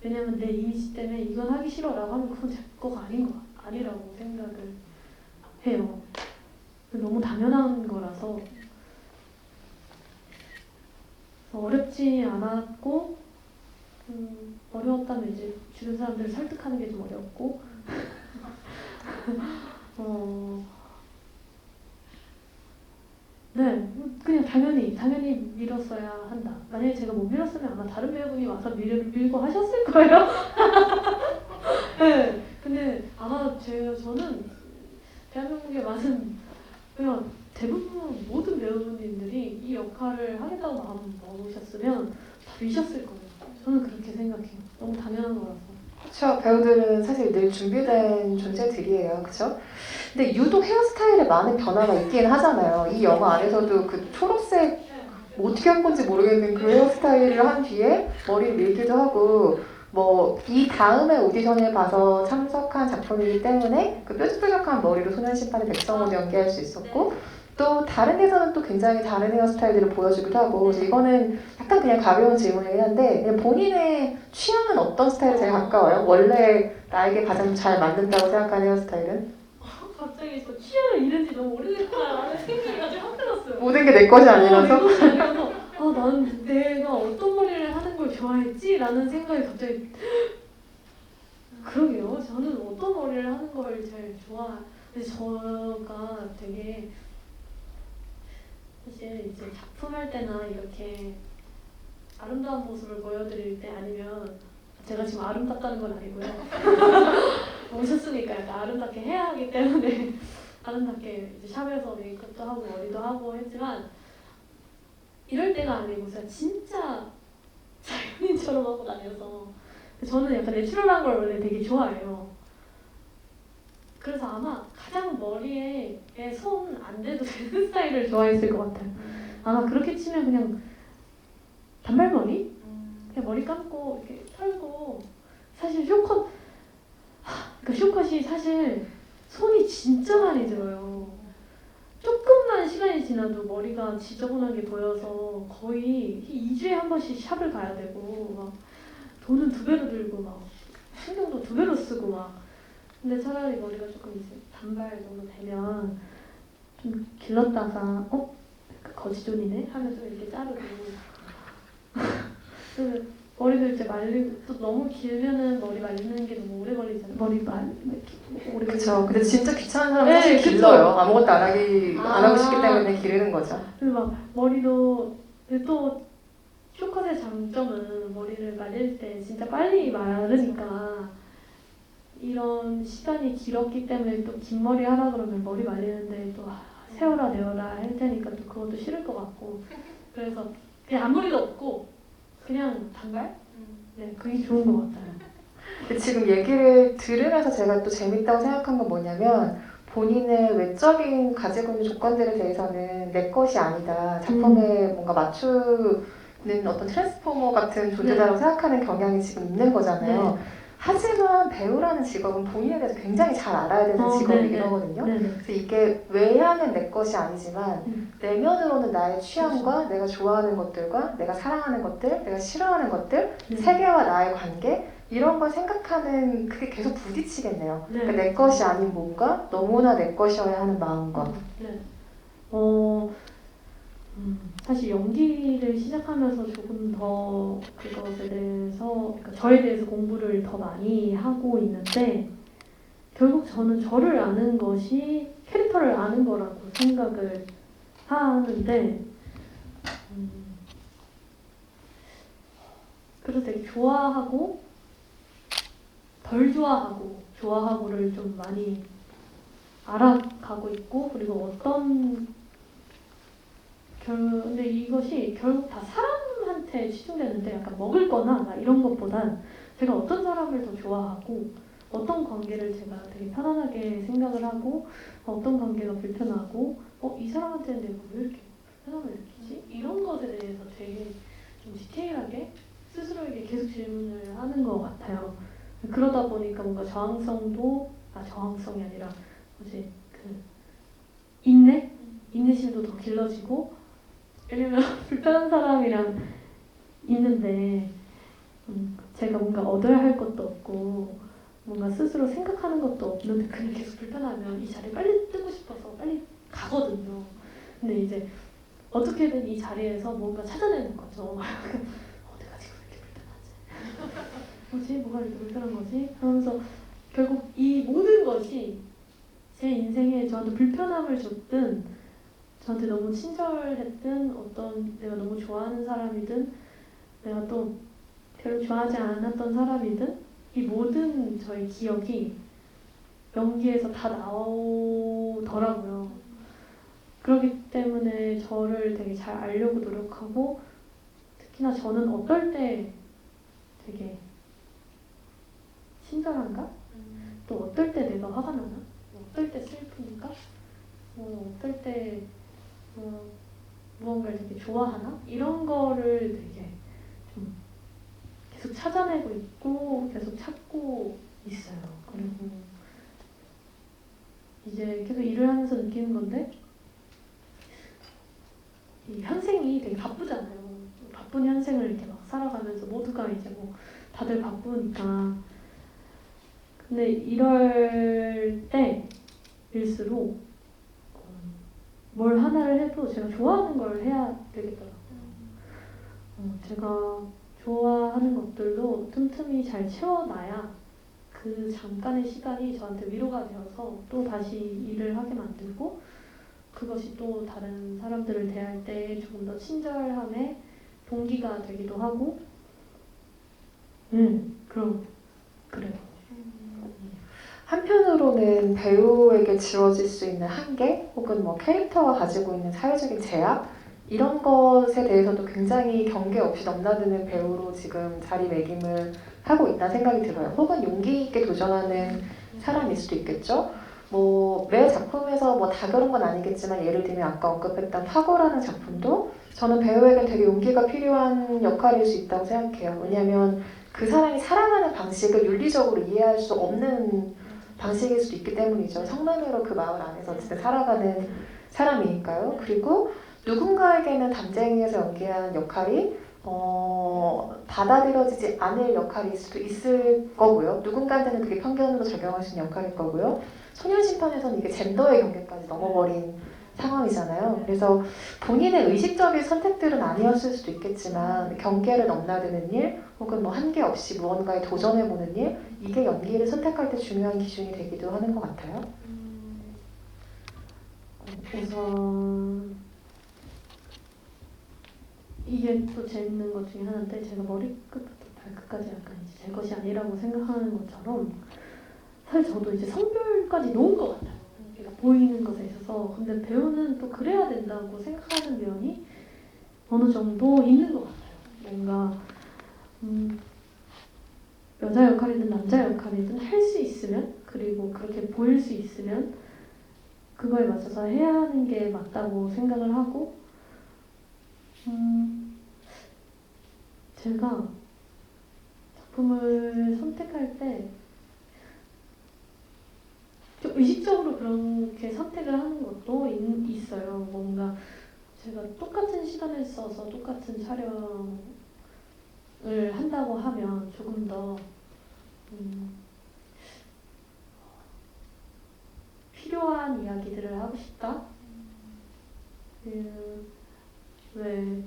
왜냐면 내 이미지 때문에 이건 하기 싫어라고 하면 그건 제 거가 아니라고 생각을 해요. 너무 당연한 거라서 어렵지 않았고 어려웠다면 이제 주변 사람들을 설득하는 게 좀 어렵고 네 그냥 당연히 밀었어야 한다. 만약에 제가 못 밀었으면 아마 다른 배우분이 와서 밀고 하셨을 거예요. 네 근데 아마 저는 대한민국에 많은 그냥 대부분 모든 배우분들이 이 역할을 하겠다고 마음 먹으셨으면 다 미셨을 거예요. 저는 그렇게 생각해요. 너무 당연한 거라서. 그렇죠. 배우들은 사실 늘 준비된 존재들이에요. 그렇죠? 근데 유독 헤어스타일에 많은 변화가 있긴 하잖아요. 이 영화 안에서도 그 초록색 어떻게 한 건지 모르겠는 그 헤어스타일을 한 뒤에 머리를 밀기도 하고 뭐 이 다음에 오디션을 봐서 참석한 작품이기 때문에 그 뾰족뾰족한 머리로 소년심판의 백성을 연기할 수 있었고 또 다른 데서는 또 굉장히 다른 헤어스타일들을 보여주기도 하고 그래서 이거는 약간 그냥 가벼운 질문이긴 한데 그냥 본인의 취향은 어떤 스타일에 제일 가까워요? 원래 나에게 가장 잘 맞는다고 생각하는 헤어스타일은? 갑자기 저 취향을 잃은 지 너무 오래됐구나라는 생각이 아주 확 들었어요. 모든 게 내 것이 아니라서? 내 것이 아니라서 난 내가 어떤 머리를 하는 걸 좋아했지? 라는 생각이 갑자기 그러게요. 저는 어떤 머리를 하는 걸 제일 근데 저가 되게 사실 이제 작품할 때나 이렇게 아름다운 모습을 보여드릴 때 아니면 제가 지금 아름답다는 건 아니고요. 오셨으니까 약간 아름답게 해야 하기 때문에 아름답게 이제 샵에서 메이크업도 하고 머리도 하고 했지만 이럴 때가 아니고 제가 진짜 자연인처럼 하고 다녀서 저는 약간 내추럴한 걸 원래 되게 좋아해요. 그래서 아마 가장 머리에 손 안 대도 되는 스타일을 좋아했을 것 같아요. 아마 그렇게 치면 그냥 단발머리? 그냥 머리 감고 이렇게 털고 사실 쇼컷 그러니까 쇼컷이 사실 손이 진짜 많이 들어요. 조금만 시간이 지나도 머리가 지저분하게 보여서 거의 2주에 한 번씩 샵을 가야 되고 막 돈은 2배로 들고 막 신경도 2배로 쓰고 막 근데 차라리 머리가 조금 이제 단발 정도 되면 좀 길렀다가 거지존이네 하면서 이렇게 자르고 머리도 이제 말리고 또 너무 길면은 머리 말리는 게 너무 오래 걸리잖아요. 머리 오래 그렇죠. 근데 진짜 귀찮은 사람은 네, 사실 그쵸. 길러요. 아무것도 안 하고 싶기 때문에 기르는 거죠. 그리고 막 머리도 근데 또 쇼컷의 장점은 머리를 말릴 때 진짜 빨리 마르니까 이런 시간이 길었기 때문에 또 긴 머리 하라 그러면 머리 말리는데 또 세워라 내워라 할 테니까 또 그것도 싫을 것 같고 그래서 그냥 앞머리도 없고 그냥 단발? 네 그게 좋은 것 같아요. 근데 지금 얘기를 들으면서 제가 또 재밌다고 생각한 건 뭐냐면 본인의 외적인 가지고 있는 조건들에 대해서는 내 것이 아니다. 작품에 뭔가 맞추는 어떤 트랜스포머 같은 존재다라고 생각하는 경향이 지금 있는 거잖아요. 하지만 배우라는 직업은 본인에 대해서 굉장히 잘 알아야 되는 직업이긴 하거든요. 그래서 이게 외향은 내 것이 아니지만 내면으로는 나의 취향과 내가 좋아하는 것들과 내가 사랑하는 것들, 내가 싫어하는 것들, 세계와 나의 관계 이런 걸 생각하는 그게 계속 부딪히겠네요. 그러니까 내 것이 아닌 뭔가 너무나 내 것이어야 하는 마음과. 사실 연기를 시작하면서 조금 더 그것에 대해서, 그러니까 저에 대해서 공부를 더 많이 하고 있는데 결국 저는 저를 아는 것이 캐릭터를 아는 거라고 생각을 하는데 그래서 되게 좋아하고 덜 좋아하고 좋아하고를 좀 많이 알아가고 있고 그리고 근데 이것이 결국 다 사람한테 치중되는데 약간 먹을 거나 이런 것보단 제가 어떤 사람을 더 좋아하고 어떤 관계를 제가 되게 편안하게 생각을 하고 어떤 관계가 불편하고 이 사람한테는 내가 왜 이렇게 불편함을 느끼지? 이런 것에 대해서 되게 좀 디테일하게 스스로에게 계속 질문을 하는 것 같아요. 그러다 보니까 뭔가 저항성이 아니라 뭐지 인내심도 더 길러지고 왜냐면 불편한 사람이랑 있는데 제가 뭔가 얻어야 할 것도 없고 뭔가 스스로 생각하는 것도 없는데 그냥 계속 불편하면 이 자리에 빨리 뜨고 싶어서 빨리 가거든요. 근데 이제 어떻게든 이 자리에서 뭔가 찾아내는 거죠. 내가 지금 왜 이렇게 불편하지? 뭐지? 뭐가 이렇게 불편한 거지? 하면서 결국 이 모든 것이 제 인생에 저한테 불편함을 줬든 저한테 너무 친절했든 어떤 내가 너무 좋아하는 사람이든 내가 또 별로 좋아하지 않았던 사람이든 이 모든 저의 기억이 연기에서 다 나오더라고요. 그렇기 때문에 저를 되게 잘 알려고 노력하고 특히나 저는 어떨 때 되게 친절한가? 또 어떨 때 내가 화가 나나? 어떨 때 슬프니까? 어떨 때 무언가를 되게 좋아하나? 이런 거를 되게 좀 계속 찾아내고 있고 계속 찾고 있어요. 그리고 이제 계속 일을 하면서 느끼는 건데 이 현생이 되게 바쁘잖아요. 바쁜 현생을 이렇게 막 살아가면서 모두가 이제 뭐 다들 바쁘니까 근데 이럴 때일수록 뭘 하나를 해도 제가 좋아하는 걸 해야 되겠더라고요. 제가 좋아하는 것들도 틈틈이 잘 채워놔야 그 잠깐의 시간이 저한테 위로가 되어서 또 다시 일을 하게 만들고 그것이 또 다른 사람들을 대할 때 조금 더 친절함의 동기가 되기도 하고 그래요. 한편으로는 배우에게 주어질 수 있는 한계 혹은 뭐 캐릭터가 가지고 있는 사회적인 제약 이런 것에 대해서도 굉장히 경계 없이 넘나드는 배우로 지금 자리매김을 하고 있다는 생각이 들어요. 혹은 용기 있게 도전하는 사람일 수도 있겠죠. 뭐 매 작품에서 뭐 다 그런 건 아니겠지만 예를 들면 아까 언급했던 파고라는 작품도 저는 배우에게 되게 용기가 필요한 역할일 수 있다고 생각해요. 왜냐하면 그 사람이 살아가는 방식을 윤리적으로 이해할 수 없는 방식일 수도 있기 때문이죠. 성남으로 그 마을 안에서 어쨌든 살아가는 사람이니까요. 그리고 누군가에게는 담쟁이에서 연기하는 역할이 받아들여지지 않을 역할일 수도 있을 거고요. 누군가한테는 그게 편견으로 적용할 수 있는 역할일 거고요. 소년심판에서는 이게 젠더의 경계까지 넘어버린 상황이잖아요. 그래서 본인의 의식적인 선택들은 아니었을 수도 있겠지만 경계를 넘나드는 일 혹은 뭐 한계 없이 무언가에 도전해보는 일 이게 연기를 선택할 때 중요한 기준이 되기도 하는 것 같아요. 우선 이게 또 재밌는 것 중에 하나인데 제가 머리끝부터 발끝까지 약간 이제 제 것이 아니라고 생각하는 것처럼 사실 저도 이제 성별까지 놓은 것 같아요. 그러니까 보이는 것에 있어서. 근데 배우는 또 그래야 된다고 생각하는 면이 어느 정도 있는 것 같아요. 뭔가 여자 역할이든 남자 역할이든 할 수 있으면 그리고 그렇게 보일 수 있으면 그거에 맞춰서 해야 하는 게 맞다고 생각을 하고 제가 작품을 선택할 때 좀 의식적으로 그렇게 선택을 하는 것도 있어요. 뭔가 제가 똑같은 시간을 써서 똑같은 촬영을 한다고 하면 조금 더 필요한 이야기들을 하고 싶다. 왜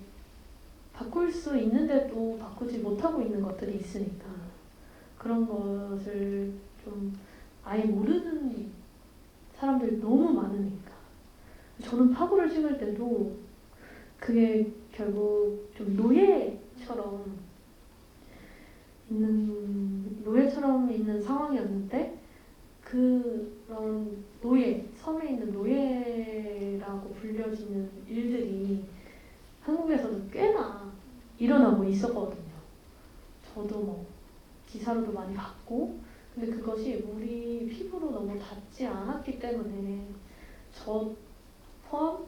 바꿀 수 있는데도 바꾸지 못하고 있는 것들이 있으니까 그런 것을 좀 아예 모르는 사람들이 너무 많으니까 저는 파고를 찍을 때도 그게 결국 좀 노예처럼 있는 상황이었는데 그런 섬에 있는 노예라고 불려지는 일들이 한국에서도 꽤나 일어나고 있었거든요. 저도 뭐 기사로도 많이 봤고 근데 그것이 우리 피부로 너무 닿지 않았기 때문에 저 포함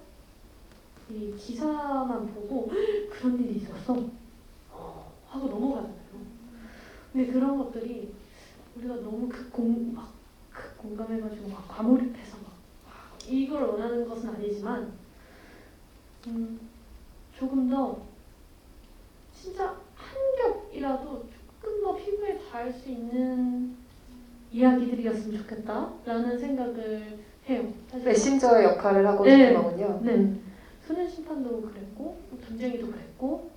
이 기사만 보고 그런 일이 있었어 하고 넘어가잖아요. 근데 그런 것들이 우리가 너무 공감해가지고 막 과몰입해서 막 이걸 원하는 것은 아니지만 조금 더 진짜 한 겹이라도 조금 더 피부에 닿을 수 있는 이야기들이었으면 좋겠다라는 생각을 해요. 사실 메신저의 역할을 하고 네, 싶은 거군요. 네. 소년심판도 그랬고 전쟁이도 그랬고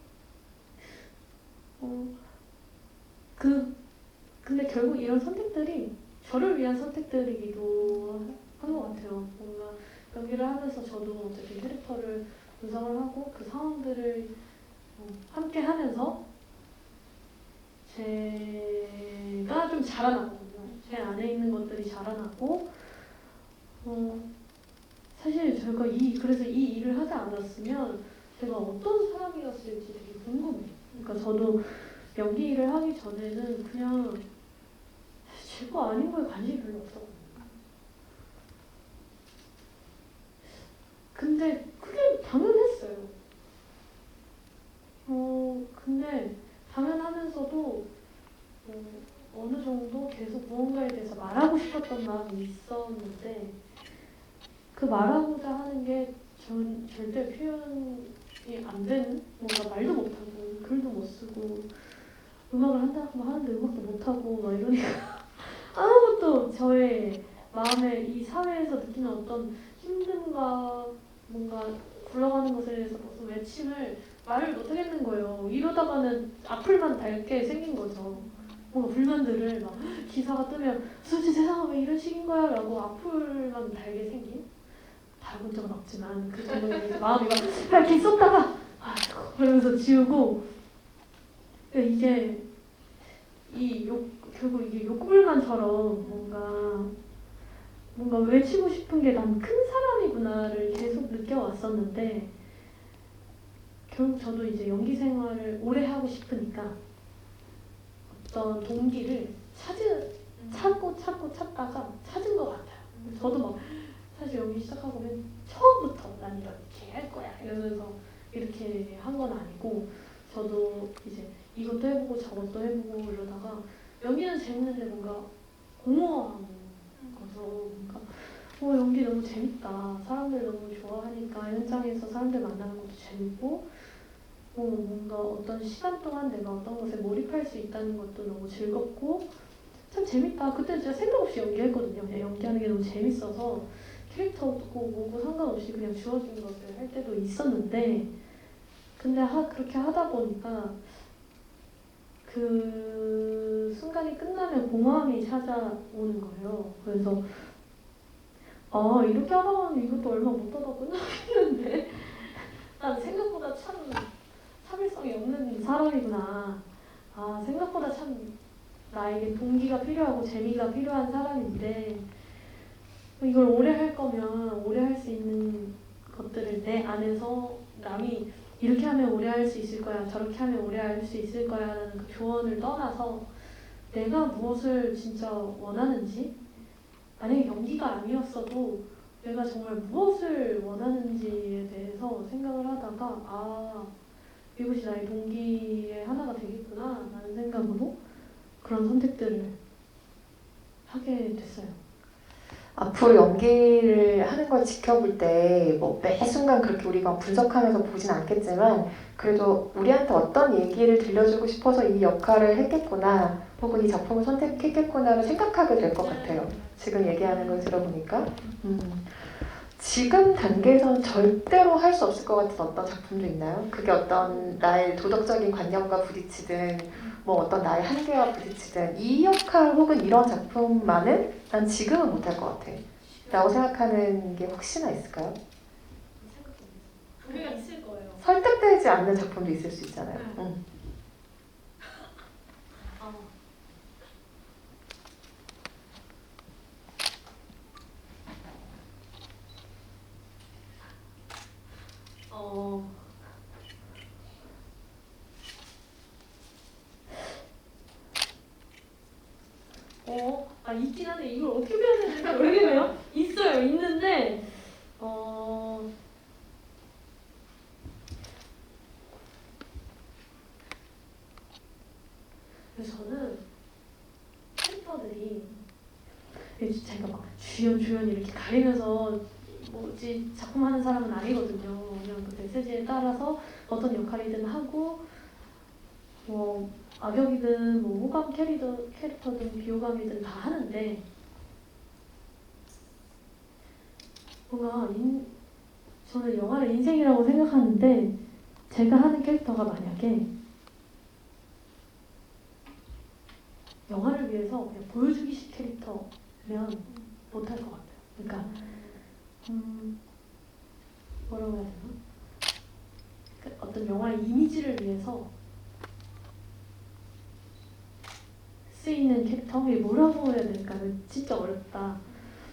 근데 결국 이런 선택들이 저를 위한 선택들이기도 한 것 같아요. 뭔가 연기를 하면서 저도 어쨌든 캐릭터를 분석을 하고 그 상황들을 함께 하면서 제가 좀 자라나거든요. 제 안에 있는 것들이 자라나고 사실 제가 그래서 이 일을 하지 않았으면 제가 어떤 사람이었을지 되게 궁금해요. 그러니까 저도 연기 일을 하기 전에는 그냥 제 거 아닌 거에 관심이 별로 없었거든요. 근데 그게 당연했어요. 근데 당연하면서도 어느 정도 계속 무언가에 대해서 말하고 싶었던 마음이 있었는데 그 말하고자 하는 게 절대 표현이 안 되는 뭔가 말도 못하고 글도 못 쓰고 음악을 한다고 하는데 음악도 못하고 막 이러니까 아무것도 저의 마음에 이 사회에서 느끼는 어떤 힘듦과 뭔가 굴러가는 것에 대해서 무슨 외침을 말을 못하겠는 거예요. 이러다가는 악플만 달게 생긴 거죠. 뭔가 불만들을 막 기사가 뜨면 도대체 세상은 왜 이런 식인 거야 라고 악플만 달게 생긴 달아본 적은 없지만 그 정도로 이제 마음이 막 이렇게 썼다가 아이고 그러면서 지우고 이게 결국 이게 욕구불만처럼 뭔가 외치고 싶은 게 난 큰 사람이구나를 계속 느껴왔었는데 결국 저도 이제 연기 생활을 오래 하고 싶으니까 어떤 동기를 찾다가 찾은 것 같아요. 저도 막 사실 연기 시작하고 맨 처음부터 난 이렇게 할 거야 이러면서 이렇게 한 건 아니고 저도 이제 이것도 해보고 저것도 해보고 이러다가 연기는 재밌는데 뭔가 공허한 거죠. 그러니까 연기 너무 재밌다. 사람들 너무 좋아하니까 현장에서 사람들 만나는 것도 재밌고 뭔가 어떤 시간 동안 내가 어떤 것에 몰입할 수 있다는 것도 너무 즐겁고 참 재밌다. 그때 진짜 생각 없이 연기했거든요. 그냥 연기하는 게 너무 재밌어서 캐릭터 없고 뭐고 상관없이 그냥 주어진 것을 할 때도 있었는데 근데 그렇게 하다 보니까 그 순간이 끝나면 공허함이 찾아오는 거예요. 그래서 이렇게 하다 보면 이것도 얼마 못하다 끝나겠는데 난 생각보다 참 참을성이 없는 사람이구나. 생각보다 참 나에게 동기가 필요하고 재미가 필요한 사람인데 이걸 오래 할 거면 오래 할 수 있는 것들을 내 안에서 남이 이렇게 하면 오래 할 수 있을 거야 저렇게 하면 오래 할 수 있을 거야 라는 그 조언을 떠나서 내가 무엇을 진짜 원하는지, 만약에 연기가 아니었어도 내가 정말 무엇을 원하는지에 대해서 생각을 하다가 아, 이것이 나의 동기의 하나가 되겠구나 라는 생각으로 그런 선택들을 하게 됐어요. 앞으로 연기를 하는 걸 지켜볼 때 뭐 매 순간 그렇게 우리가 분석하면서 보진 않겠지만 그래도 우리한테 어떤 얘기를 들려주고 싶어서 이 역할을 했겠구나 혹은 이 작품을 선택했겠구나를 생각하게 될 것 같아요. 지금 얘기하는 걸 들어보니까 지금 단계에서는 절대로 할 수 없을 것 같은 어떤 작품도 있나요? 그게 어떤 나의 도덕적인 관념과 부딪히든 뭐 어떤 나의 한계와 부딪히든 이 역할 혹은 이런 작품만은 난 지금은 못할 것 같아 라고 생각하는 게 혹시나 있을까요? 우리가 있을 거예요. 설득되지 않는 작품도 있을 수 있잖아요. 있긴 한데 이걸 어떻게 표현해야 될지 모르겠네요. 있어요, 있는데 그래서 저는 캐릭터들이 제가 막 주연 이렇게 가리면서 뭐지 작품 하는 사람은 아니거든요. 그냥 그 메시지에 따라서 어떤 역할이든 하고 뭐 악역이든 뭐 호감 캐릭터든 비호감이든 다 하는데 뭔가 저는 영화를 인생이라고 생각하는데 제가 하는 캐릭터가 만약에 영화를 위해서 그냥 보여주기식 캐릭터면 못할 것 같아요. 그러니까 뭐라고 해야 되나? 어떤 영화의 이미지를 위해서 쓰이는 캐릭터? 이게 뭐라고 해야 될까? 진짜 어렵다.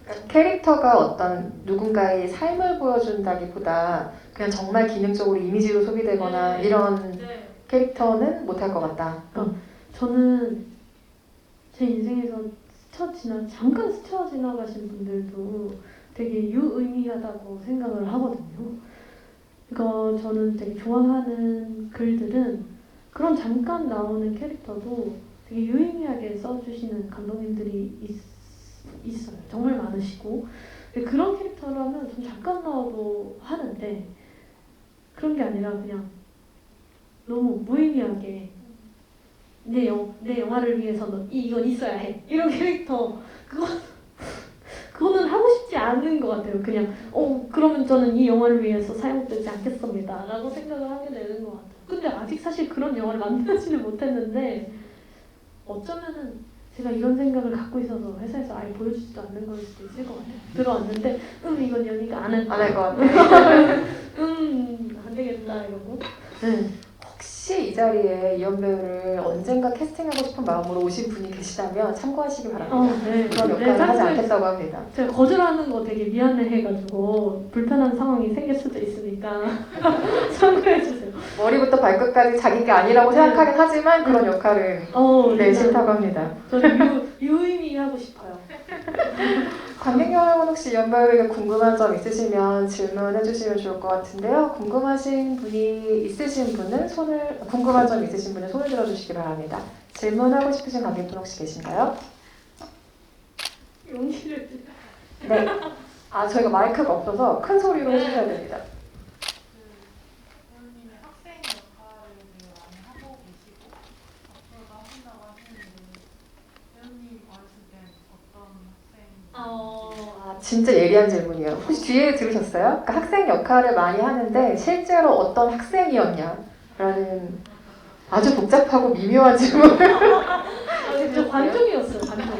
그러니까 캐릭터가 어떤 누군가의 삶을 보여준다기보다 그냥 정말 기능적으로 이미지로 소비되거나 이런 캐릭터는 못할 것 같다. 저는 제 인생에서 잠깐 스쳐 지나가신 분들도 되게 유의미하다고 생각을 하거든요. 그러니까 저는 되게 좋아하는 글들은 그런 잠깐 나오는 캐릭터도 되게 유의미하게 써주시는 감독님들이 있어요. 정말 많으시고 그런 캐릭터라면 좀 잠깐 나와도 하는데 그런 게 아니라 그냥 너무 무의미하게 내 영화를 위해서 이건 있어야 해 이런 캐릭터 그거는 하고 싶지 않은 것 같아요. 그냥 그러면 저는 이 영화를 위해서 사용되지 않겠습니다 라고 생각을 하게 되는 것 같아요. 근데 아직 사실 그런 영화를 만들지는 못했는데 어쩌면은 제가 이런 생각을 갖고 있어서 회사에서 아예 보여주지도 않는 걸 수도 있을 것 같아요. 들어왔는데 이건 연희가 안 할 것 같아. 안 되겠다 이러고. 네. 혹시 이 자리에 이연 배우를 언젠가 캐스팅하고 싶은 마음으로 오신 분이 계시다면 참고하시기 바랍니다. 네. 그런 역할을 하지 않겠다고 합니다. 제가 거절하는 거 되게 미안해해가지고 불편한 상황이 생길 수도 있으니까 참고해주세요. 머리부터 발끝까지 자기 게 아니라고 생각하긴 하지만 그런 역할은 싫다고 합니다. 저는 유의미하고 싶어요. 관객 여러분 혹시 이연 배우에게 궁금한 점 있으시면 질문해 주시면 좋을 것 같은데요. 궁금한 점 있으신 분은 손을 들어주시기 바랍니다. 질문하고 싶으신 관객분 혹시 계신가요? 용기를 네. 저희가 마이크가 없어서 큰 소리로 해주셔야 됩니다. 배우님의 학생 역할을 되게 많이 하고 계시고 앞으로도 하신다고 하시는데 배우님 어렸을 때 어떤 학생? 진짜 예리한 질문이에요. 혹시 뒤에 들으셨어요? 그러니까 학생 역할을 많이 하는데 실제로 어떤 학생이었냐라는 아주 복잡하고 미묘한 질문을 저 관종이었어요. 관종.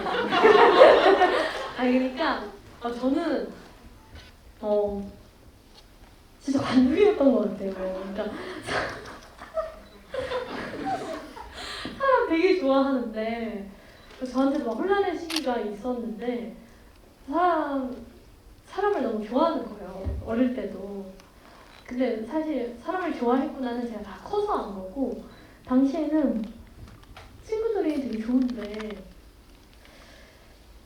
그러니까 저는 진짜 관종이었던 것 같아요. 그러니까 사람 되게 좋아하는데 저한테도 막 혼란의 시기가 있었는데 사람을 너무 좋아하는 거예요. 어릴 때도. 근데 사실 사람을 좋아했구나는 제가 다 커서 안 거고 당시에는 친구들이 되게 좋은데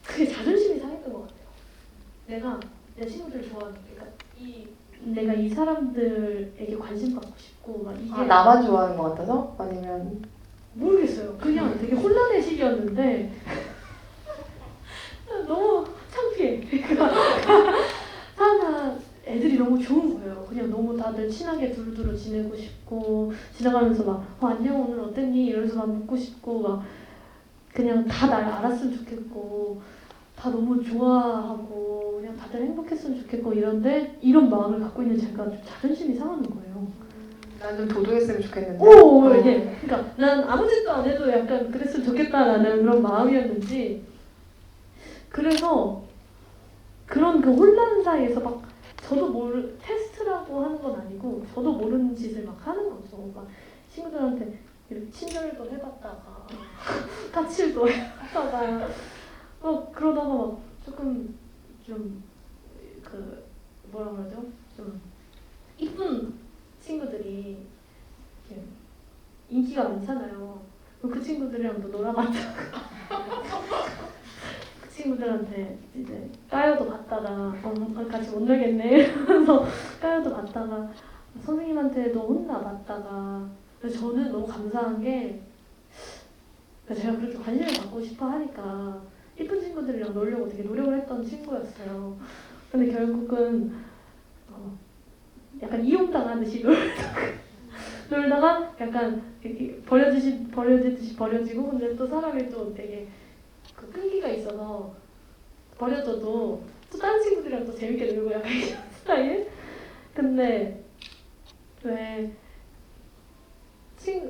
그게 자존심이 상했던 것 같아요. 내가 내 친구들 좋아하는 그러니까 내가 이 사람들에게 관심 받고 싶고 막 이게 나만 좋아하는 것 같아서? 아니면 모르겠어요. 그냥 되게 혼란의 시기였는데 너무 창피해. 하나 애들이 너무 좋은 거예요. 그냥 너무 다들 친하게 두루두루 지내고 싶고 지나가면서 막 안녕 오늘 어땠니? 이러면서 막 묻고 싶고 막 그냥 다 날 알았으면 좋겠고 다 너무 좋아하고 그냥 다들 행복했으면 좋겠고 이런데 이런 마음을 갖고 있는 제가 좀 자존심이 상하는 거예요. 난 좀 도도했으면 좋겠는데. 이게 그러니까 난 아무 짓도 안 해도 약간 그랬으면 좋겠다라는 그런 마음이었는지 그래서 그런 그 혼란 사이에서 막 저도 테스트라고 하는 건 아니고 저도 모르는 짓을 막 하는 거죠. 막 친구들한테 이렇게 친절도 해봤다가 까칠도 해봤다가 그러다가 막 조금 좀 그 뭐라 그러죠? 좀 이쁜 친구들이 이렇게 인기가 많잖아요. 그 친구들이랑도 놀아봤다가 그 친구들한테 이제 까여도 받다가 같이 못 놀겠네 이러면서 까여도 받다가 선생님한테도 혼나봤다가 저는 너무 감사한 게 제가 그렇게 관심을 받고 싶어 하니까 이쁜 친구들이랑 놀려고 되게 노력을 했던 친구였어요. 근데 결국은 약간 이용당하듯이 놀다가 약간 버려지듯이 버려지고 근데 또 사람이 또 되게 그 끈기가 있어서 버려져도 또 다른 친구들이랑 또 재밌게 놀고 약간 이런 스타일? 근데 왜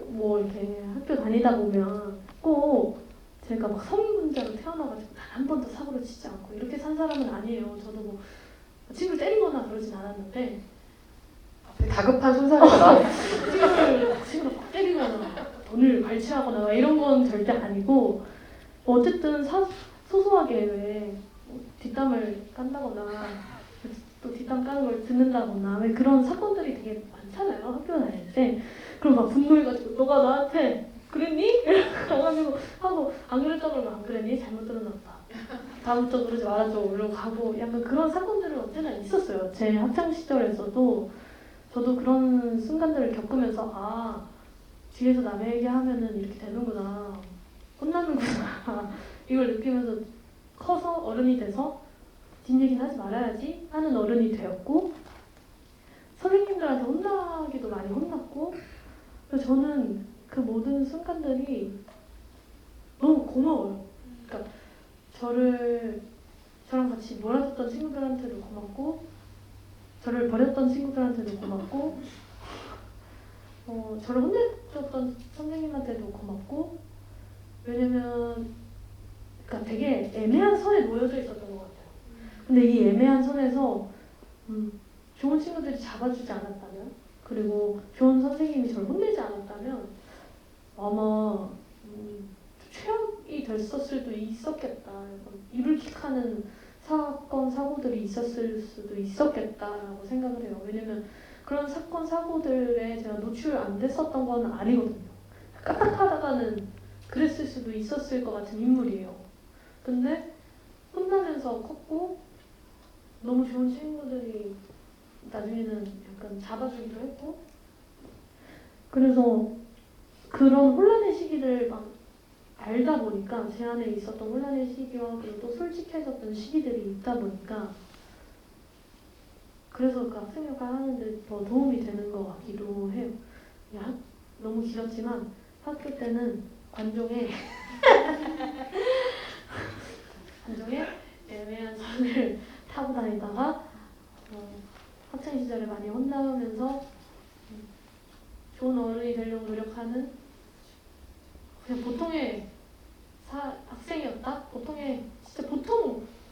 뭐 이렇게 학교 다니다 보면 꼭 제가 막 성인군자로 태어나가지고 단 한 번도 사고를 치지 않고 이렇게 산 사람은 아니에요. 저도 뭐 친구를 때리거나 그러진 않았는데 다급한 손사래가 나와. 친구를 막 때리거나 돈을 갈취하거나 막 이런 건 절대 아니고 어쨌든 소소하게 왜 뒷담을 깐다거나 또 뒷담 까는 걸 듣는다거나 왜 그런 사건들이 되게 많잖아요. 학교 다닐 때. 그럼 막 분노해가지고 너가 나한테 그랬니? 이렇게 가가지고 하고 안 그랬다 그러면 안 그랬니? 잘못 들어놨다. 다음부터 그러지 말아줘. 이러고 가고 약간 그런 사건들은 언제나 있었어요. 제 학창 시절에서도 저도 그런 순간들을 겪으면서 뒤에서 남의 얘기하면은 이렇게 되는구나. 혼나는구나. 이걸 느끼면서 커서 어른이 돼서 뒷얘기는 하지 말아야지 하는 어른이 되었고 선생님들한테 혼나기도 많이 혼났고 그래서 저는 그 모든 순간들이 너무 고마워요. 그러니까 저랑 같이 놀아줬던 친구들한테도 고맙고 저를 버렸던 친구들한테도 고맙고 저를 혼내줬던 선생님한테도 고맙고 왜냐면 그러니까 되게 애매한 선에 놓여져 있었던 것 같아요. 근데 이 애매한 선에서 좋은 친구들이 잡아주지 않았다면 그리고 좋은 선생님이 저를 혼내지 않았다면 아마 최악이 됐었을 수도 있었겠다. 이불킥하는 사건 사고들이 있었을 수도 있었겠다라고 생각을 해요. 왜냐면 그런 사건 사고들에 제가 노출 안 됐었던 건 아니거든요. 까딱하다가는 그랬을 수도 있었을 것 같은 인물이에요. 근데 혼나면서 컸고 너무 좋은 친구들이 나중에는 약간 잡아주기도 했고 그래서 그런 혼란의 시기를 막 알다 보니까 제 안에 있었던 혼란의 시기와 그리고 또 솔직해졌던 시기들이 있다 보니까 그래서 그 학생역할 하는데 더 도움이 되는 것 같기도 해요. 너무 길었지만 학교 때는 관종에 애매한 선을 타고 다니다가 학창 시절에 많이 혼나면서 좋은 어른이 되려고 노력하는 그냥 보통의 학생이었다? 진짜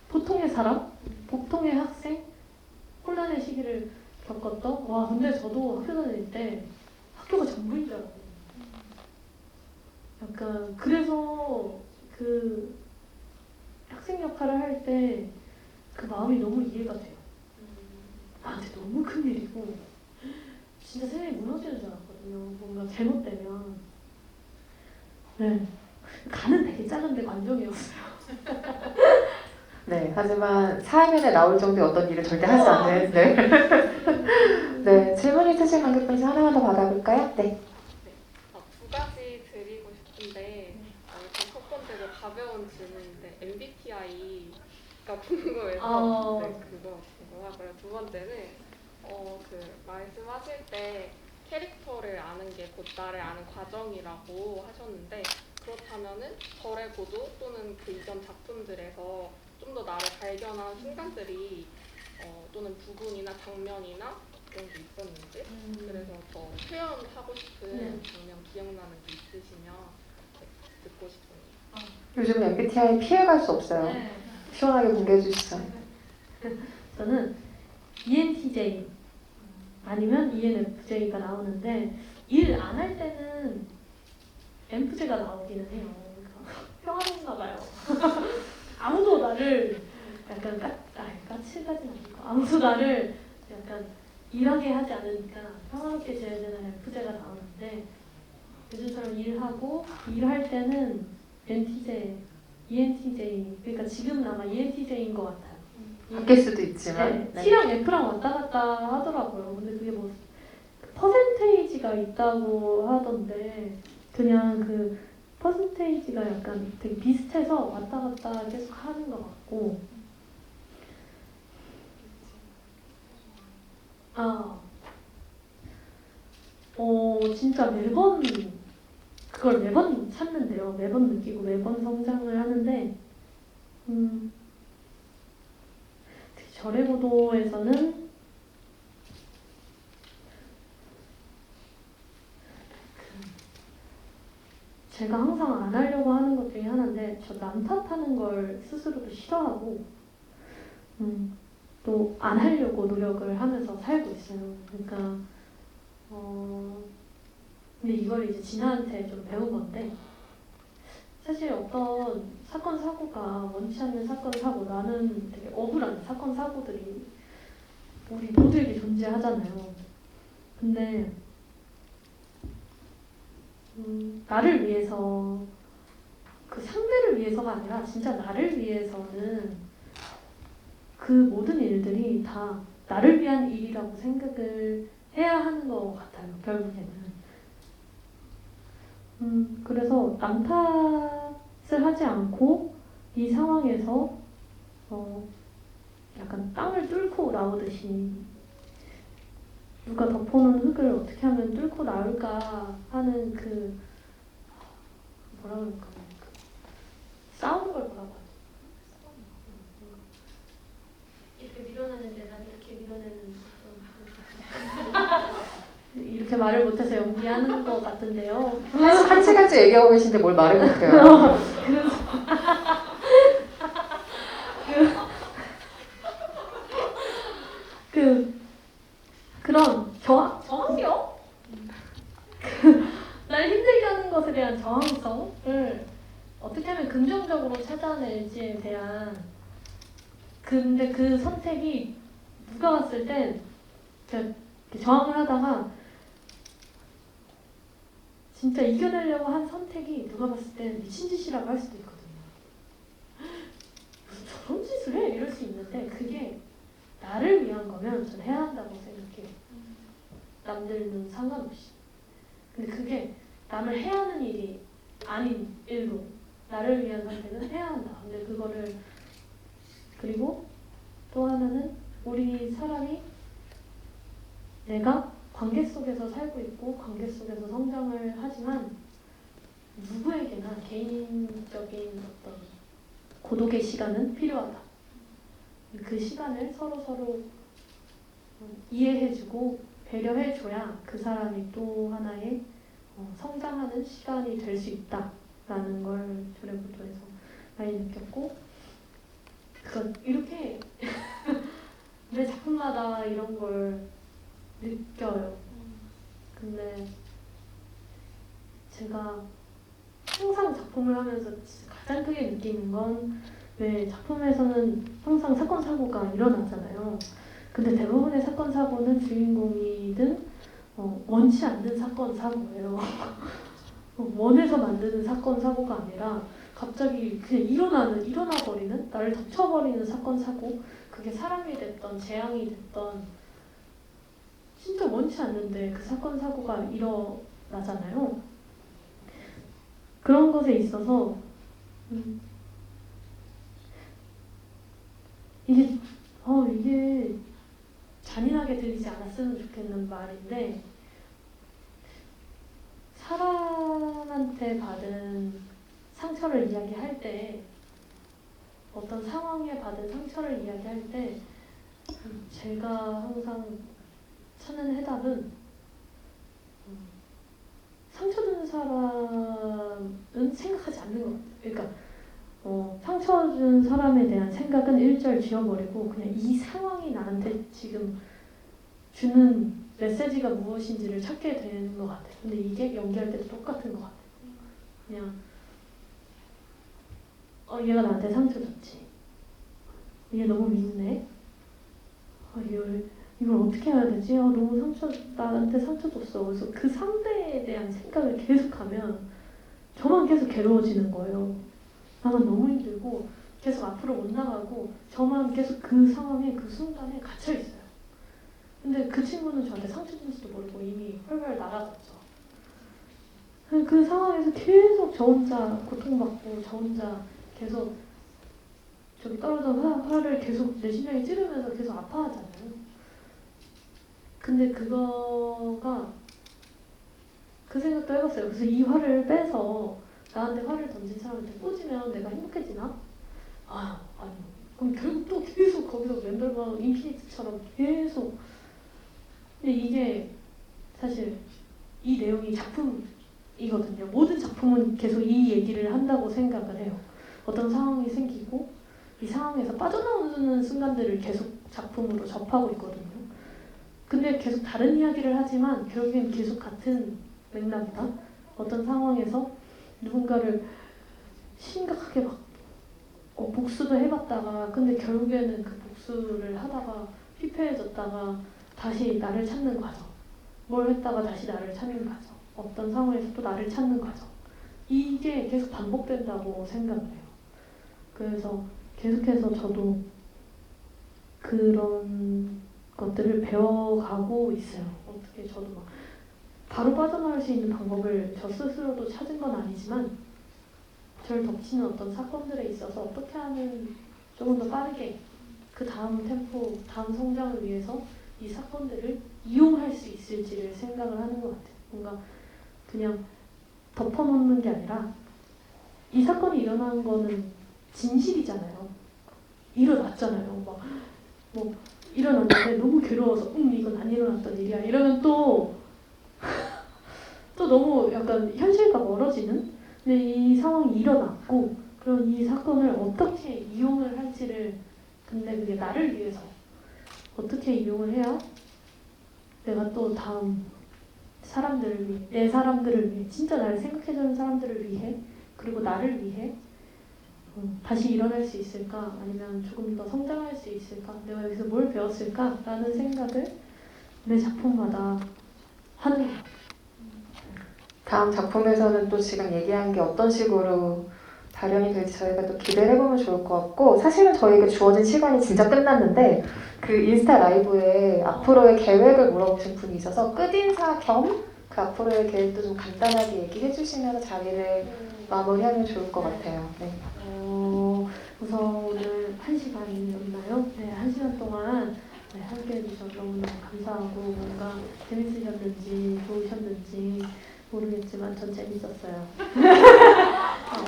보통의 사람? 보통의 학생? 혼란의 시기를 겪었던? 근데 저도 학교 다닐 때 학교가 전부인 줄 알았거든요. 약간 그래서 그 학생 역할을 할 때 그 마음이 너무 이해가 돼요. 나한테 너무 큰 일이고 진짜 세상이 무너지는 줄 알았거든요. 뭔가 잘못되면. 네. 간은 되게 작은데 관종이었어요. 네, 하지만 사면에 나올 정도의 어떤 일을 절대 하지 않는. 네. 네, 질문 있으신 관객분 중 하나만 더 받아볼까요? 네. 두 가지 드리고 싶은데 일단 첫 번째로 가벼운 질문인데 MBTI가 궁금해서 네, 그거 궁금하고요. 두 번째는 그 말씀하실 때 캐릭터를 아는 게 곧 나를 아는 과정이라고 하셨는데 그렇다면은 절의 고도 또는 그 이전 작품들에서 좀 더 나를 발견한 순간들이 또는 부분이나 장면이나 그런 게 있었는지 그래서 더 표현하고 싶은 장면 기억나는 게 있으시면 네, 듣고 싶습니다. 요즘 MBTI 피해갈 수 없어요. 네. 시원하게 공개해 주시죠. 저는 ENTJ 아니면 ENFJ가 나오는데 일 안 할 때는 MFJ가 나오기는 해요. 평화로운가 봐요. 아무도 나를 약간 까칠까지는 아니고 아무도 나를 약간 일하게 하지 않으니까 평화롭게 지내야 되는 FJ가 나오는데 요즘처럼 일하고 일할 때는 ENTJ 그러니까 지금은 아마 ENTJ인 것 같아요. 바뀔 수도 있지만. 네, T랑 F랑 왔다 갔다 하더라고요. 근데 그게 뭐 퍼센테이지가 있다고 하던데 그냥 그 퍼센테이지가 약간 되게 비슷해서 왔다 갔다 계속 하는 것 같고 진짜 매번 그걸 매번 찾는데요. 매번 느끼고 매번 성장을 하는데 특히 절의 고도에서는 제가 항상 안 하려고 하는 것 중에 하나인데 저 남 탓하는 걸 스스로도 싫어하고 또 안 하려고 노력을 하면서 살고 있어요. 그러니까 근데 이걸 이제 진아한테 좀 배운 건데 사실 어떤 사건 사고가 원치 않는 사건 사고 나는 되게 억울한 사건 사고들이 우리 모두에게 존재하잖아요. 근데 나를 위해서 그 상대를 위해서가 아니라 진짜 나를 위해서는 그 모든 일들이 다 나를 위한 일이라고 생각을 해야 하는 것 같아요. 결국에는. 그래서 남 탓을 하지 않고 이 상황에서 약간 땅을 뚫고 나오듯이 누가 덮어놓은 흙을 어떻게 하면 뚫고 나올까 하는 그 뭐라 그럴까 싸우는 걸 뭐라고 하지? 이렇게 밀어내는데 난 이렇게 밀어내는 이렇게 말을 못해서 연기하는 것 같은데요. 한시간째 얘기하고 계신데 뭘 말을 못해요. 그런 저항력? 날 힘들게 하는 것에 대한 저항성을 어떻게 하면 긍정적으로 찾아낼지에 대한 근데 그 선택이 누가 봤을 땐 제가 저항을 하다가 진짜 이겨내려고 한 선택이 누가 봤을 땐 미친 짓이라고 할 수도 있거든요. 무슨 저런 짓을 해? 이럴 수 있는데 그게 나를 위한 거면 전 해야 한다고 생각해요. 남들은 상관없이. 근데 그게 남을 해야 하는 일이 아닌 일로 나를 위한 선택은 해야 한다. 근데 그거를 그리고 또 하나는 우리 사람이 내가 관계 속에서 살고 있고 관계 속에서 성장을 하지만 누구에게나 개인적인 어떤 고독의 시간은 필요하다. 그 시간을 서로 이해해주고 배려해줘야 그 사람이 또 하나의 성장하는 시간이 될 수 있다라는 걸 절에고도에서 많이 느꼈고 이렇게 매 작품마다 이런 걸 느껴요. 근데 제가 항상 작품을 하면서 가장 크게 느끼는 건 왜 작품에서는 항상 사건 사고가 일어나잖아요. 근데 대부분의 사건 사고는 주인공이든 원치 않는 사건 사고예요. 원해서 만드는 사건 사고가 아니라 갑자기 그냥 일어나 버리는, 나를 덮쳐버리는 사건 사고, 그게 사람이 됐던 재앙이 됐던 진짜 원치 않는데 그 사건 사고가 일어나잖아요. 그런 것에 있어서 이게 잔인하게 들리지 않았으면 좋겠는 말인데, 사람한테 받은 상처를 이야기할 때, 어떤 상황에 받은 상처를 이야기할 때 제가 항상 찾는 해답은 상처 준 사람은 생각하지 않는 것 같아요. 그러니까 상처 준 사람에 대한 생각은 일절 지워버리고 그냥 이 상황이 나한테 지금 주는 메시지가 무엇인지를 찾게 되는 것 같아요. 근데 이게 연기할 때도 똑같은 것 같아요. 그냥 얘가 나한테 상처 줬지. 얘 너무 밉네. 이걸 어떻게 해야 되지? 너무 나한테 상처 줬어. 그래서 그 상대에 대한 생각을 계속하면 저만 계속 괴로워지는 거예요. 나만 너무 힘들고 계속 앞으로 못 나가고 저만 계속 그 상황에, 그 순간에 갇혀 있어요. 근데 그 친구는 저한테 상처 준지도 모르고 이미 훨훨 날아갔죠. 그 상황에서 계속 저 혼자 고통받고 저 혼자 계속 저기 떨어져 화를 계속 내 심장에 찌르면서 계속 아파하잖아요. 근데 그거가 그 생각도 해봤어요. 그래서 이 화를 빼서 나한테 화를 던진 사람한테 꽂으면 내가 행복해지나? 아니. 그럼 결국 또 계속 거기서 멤버가 인피니트처럼 계속. 근데 이게 사실 이 내용이 작품이거든요. 모든 작품은 계속 이 얘기를 한다고 생각을 해요. 어떤 상황이 생기고 이 상황에서 빠져나오는 순간들을 계속 작품으로 접하고 있거든요. 근데 계속 다른 이야기를 하지만 결국엔 계속 같은 맥락이다. 어떤 상황에서 누군가를 심각하게 막 복수도 해봤다가 근데 결국에는 그 복수를 하다가 피폐해졌다가 다시 나를 찾는 과정. 뭘 했다가 다시 나를 찾는 과정. 어떤 상황에서 또 나를 찾는 과정. 이게 계속 반복된다고 생각을 해요. 그래서 계속해서 저도 그런 것들을 배워가고 있어요. 어떻게 저도 막 바로 빠져나올 수 있는 방법을 저 스스로도 찾은 건 아니지만 저를 덮치는 어떤 사건들에 있어서 어떻게 하면 조금 더 빠르게 그 다음 템포, 다음 성장을 위해서 이 사건들을 이용할 수 있을지를 생각을 하는 것 같아요. 뭔가 그냥 덮어놓는 게 아니라 이 사건이 일어난 거는 진실이잖아요. 일어났잖아요. 뭐 일어났는데 너무 괴로워서 이건 안 일어났던 일이야. 이러면 또 너무 약간 현실과 멀어지는? 근데 이 상황이 일어났고 그럼 이 사건을 어떻게 이용을 할지를 근데 그게 나를 위해서 어떻게 이용을 해야 내가 또 다음 사람들을 위해 내 사람들을 위해 진짜 나를 생각해주는 사람들을 위해 그리고 나를 위해 다시 일어날 수 있을까? 아니면 조금 더 성장할 수 있을까? 내가 여기서 뭘 배웠을까? 라는 생각을 매 작품마다 하는 것 같아요. 다음 작품에서는 또 지금 얘기한 게 어떤 식으로 발현이 될지 저희가 또 기대를 해보면 좋을 것 같고 사실은 저희가 주어진 시간이 진짜 끝났는데 그 인스타 라이브에 앞으로의 계획을 물어보신 분이 있어서 끝인사 겸 그 앞으로의 계획도 좀 간단하게 얘기해 주시면서 자리를 마무리하면 좋을 것 같아요. 네. 우선 오늘 1시간이었나요? 네, 1시간 동안 함께 해주셔서 너무너무 감사하고 뭔가 재밌으셨는지 좋으셨는지 모르겠지만 전 재밌었어요.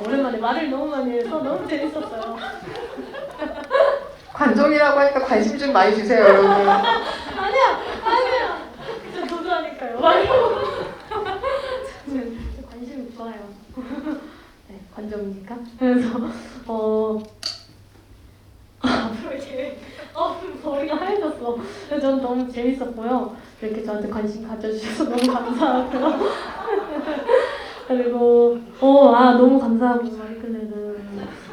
오랜만에 말을 너무 많이 해서 너무 재밌었어요. 관종이라고 하니까 관심 좀 많이 주세요, 여러분. 아니야. 저 도전하니까요. 관심 좋아요. 네, 관종이니까. 그래서 앞으로 계획. 머리가 하얘졌어. 근데 전 너무 재밌었고요. 이렇게 저한테 관심 가져주셔서 너무 감사하고요. 그리고 너무 감사하고 마이클레는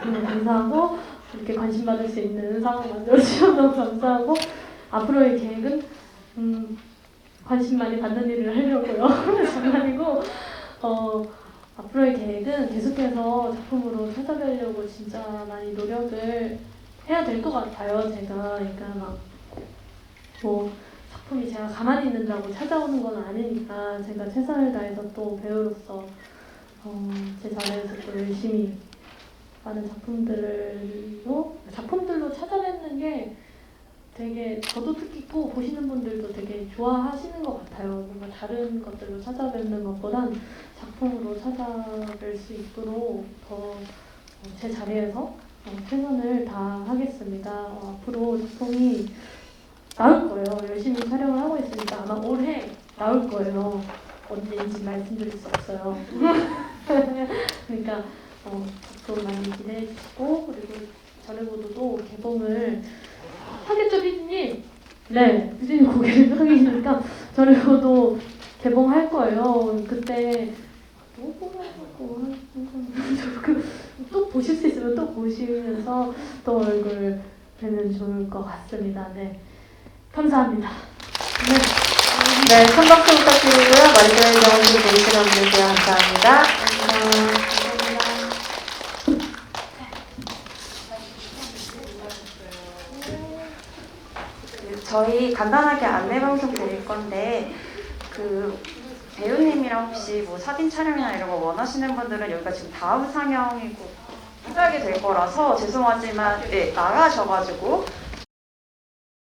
너무 감사하고 이렇게 관심 받을 수 있는 상황 만들어주셔서 너무 감사하고 앞으로의 계획은 관심 많이 받는 일을 하려고요. 장난이고 앞으로의 계획은 계속해서 작품으로 찾아뵈려고 진짜 많이 노력을 해야 될 것 같아요. 제가 그러니까 막 뭐 작품이 제가 가만히 있는다고 찾아오는 건 아니니까 제가 최선을 다해서 또 배우로서 제 자리에서 또 열심히 많은 작품들로 찾아뵙는 게 되게 저도 뜻깊고 보시는 분들도 되게 좋아하시는 것 같아요. 뭔가 다른 것들로 찾아뵙는 것보단 작품으로 찾아뵐 수 있도록 더 제 자리에서 최선을 다하겠습니다. 앞으로 작품이 나올 거예요. 열심히 촬영을 하고 있으니까 아마 올해 나올 거예요. 언제인지 말씀드릴 수 없어요. 그러니까 앞으로 많이 기대해 주시고 그리고 전해보도도 개봉을 하겠죠, 피디님? 네, 피디님 고개를 숙이시니까 전해보도 개봉할 거예요. 그때 또 보라고 또 보실 수 있으면 또 보시면서 또 얼굴 뵈면 좋을 것 같습니다. 네, 감사합니다. 네, 큰 박수 부탁드리고요. 마리텔 정원님 보이시는 분들께 감사합니다. 저희 간단하게 안내 방송 드릴 건데 그 배우님이랑 혹시 뭐 사진 촬영이나 이런 거 원하시는 분들은 여기가 지금 다음 상영이고 시작이 될 거라서 죄송하지만 네, 나가셔가지고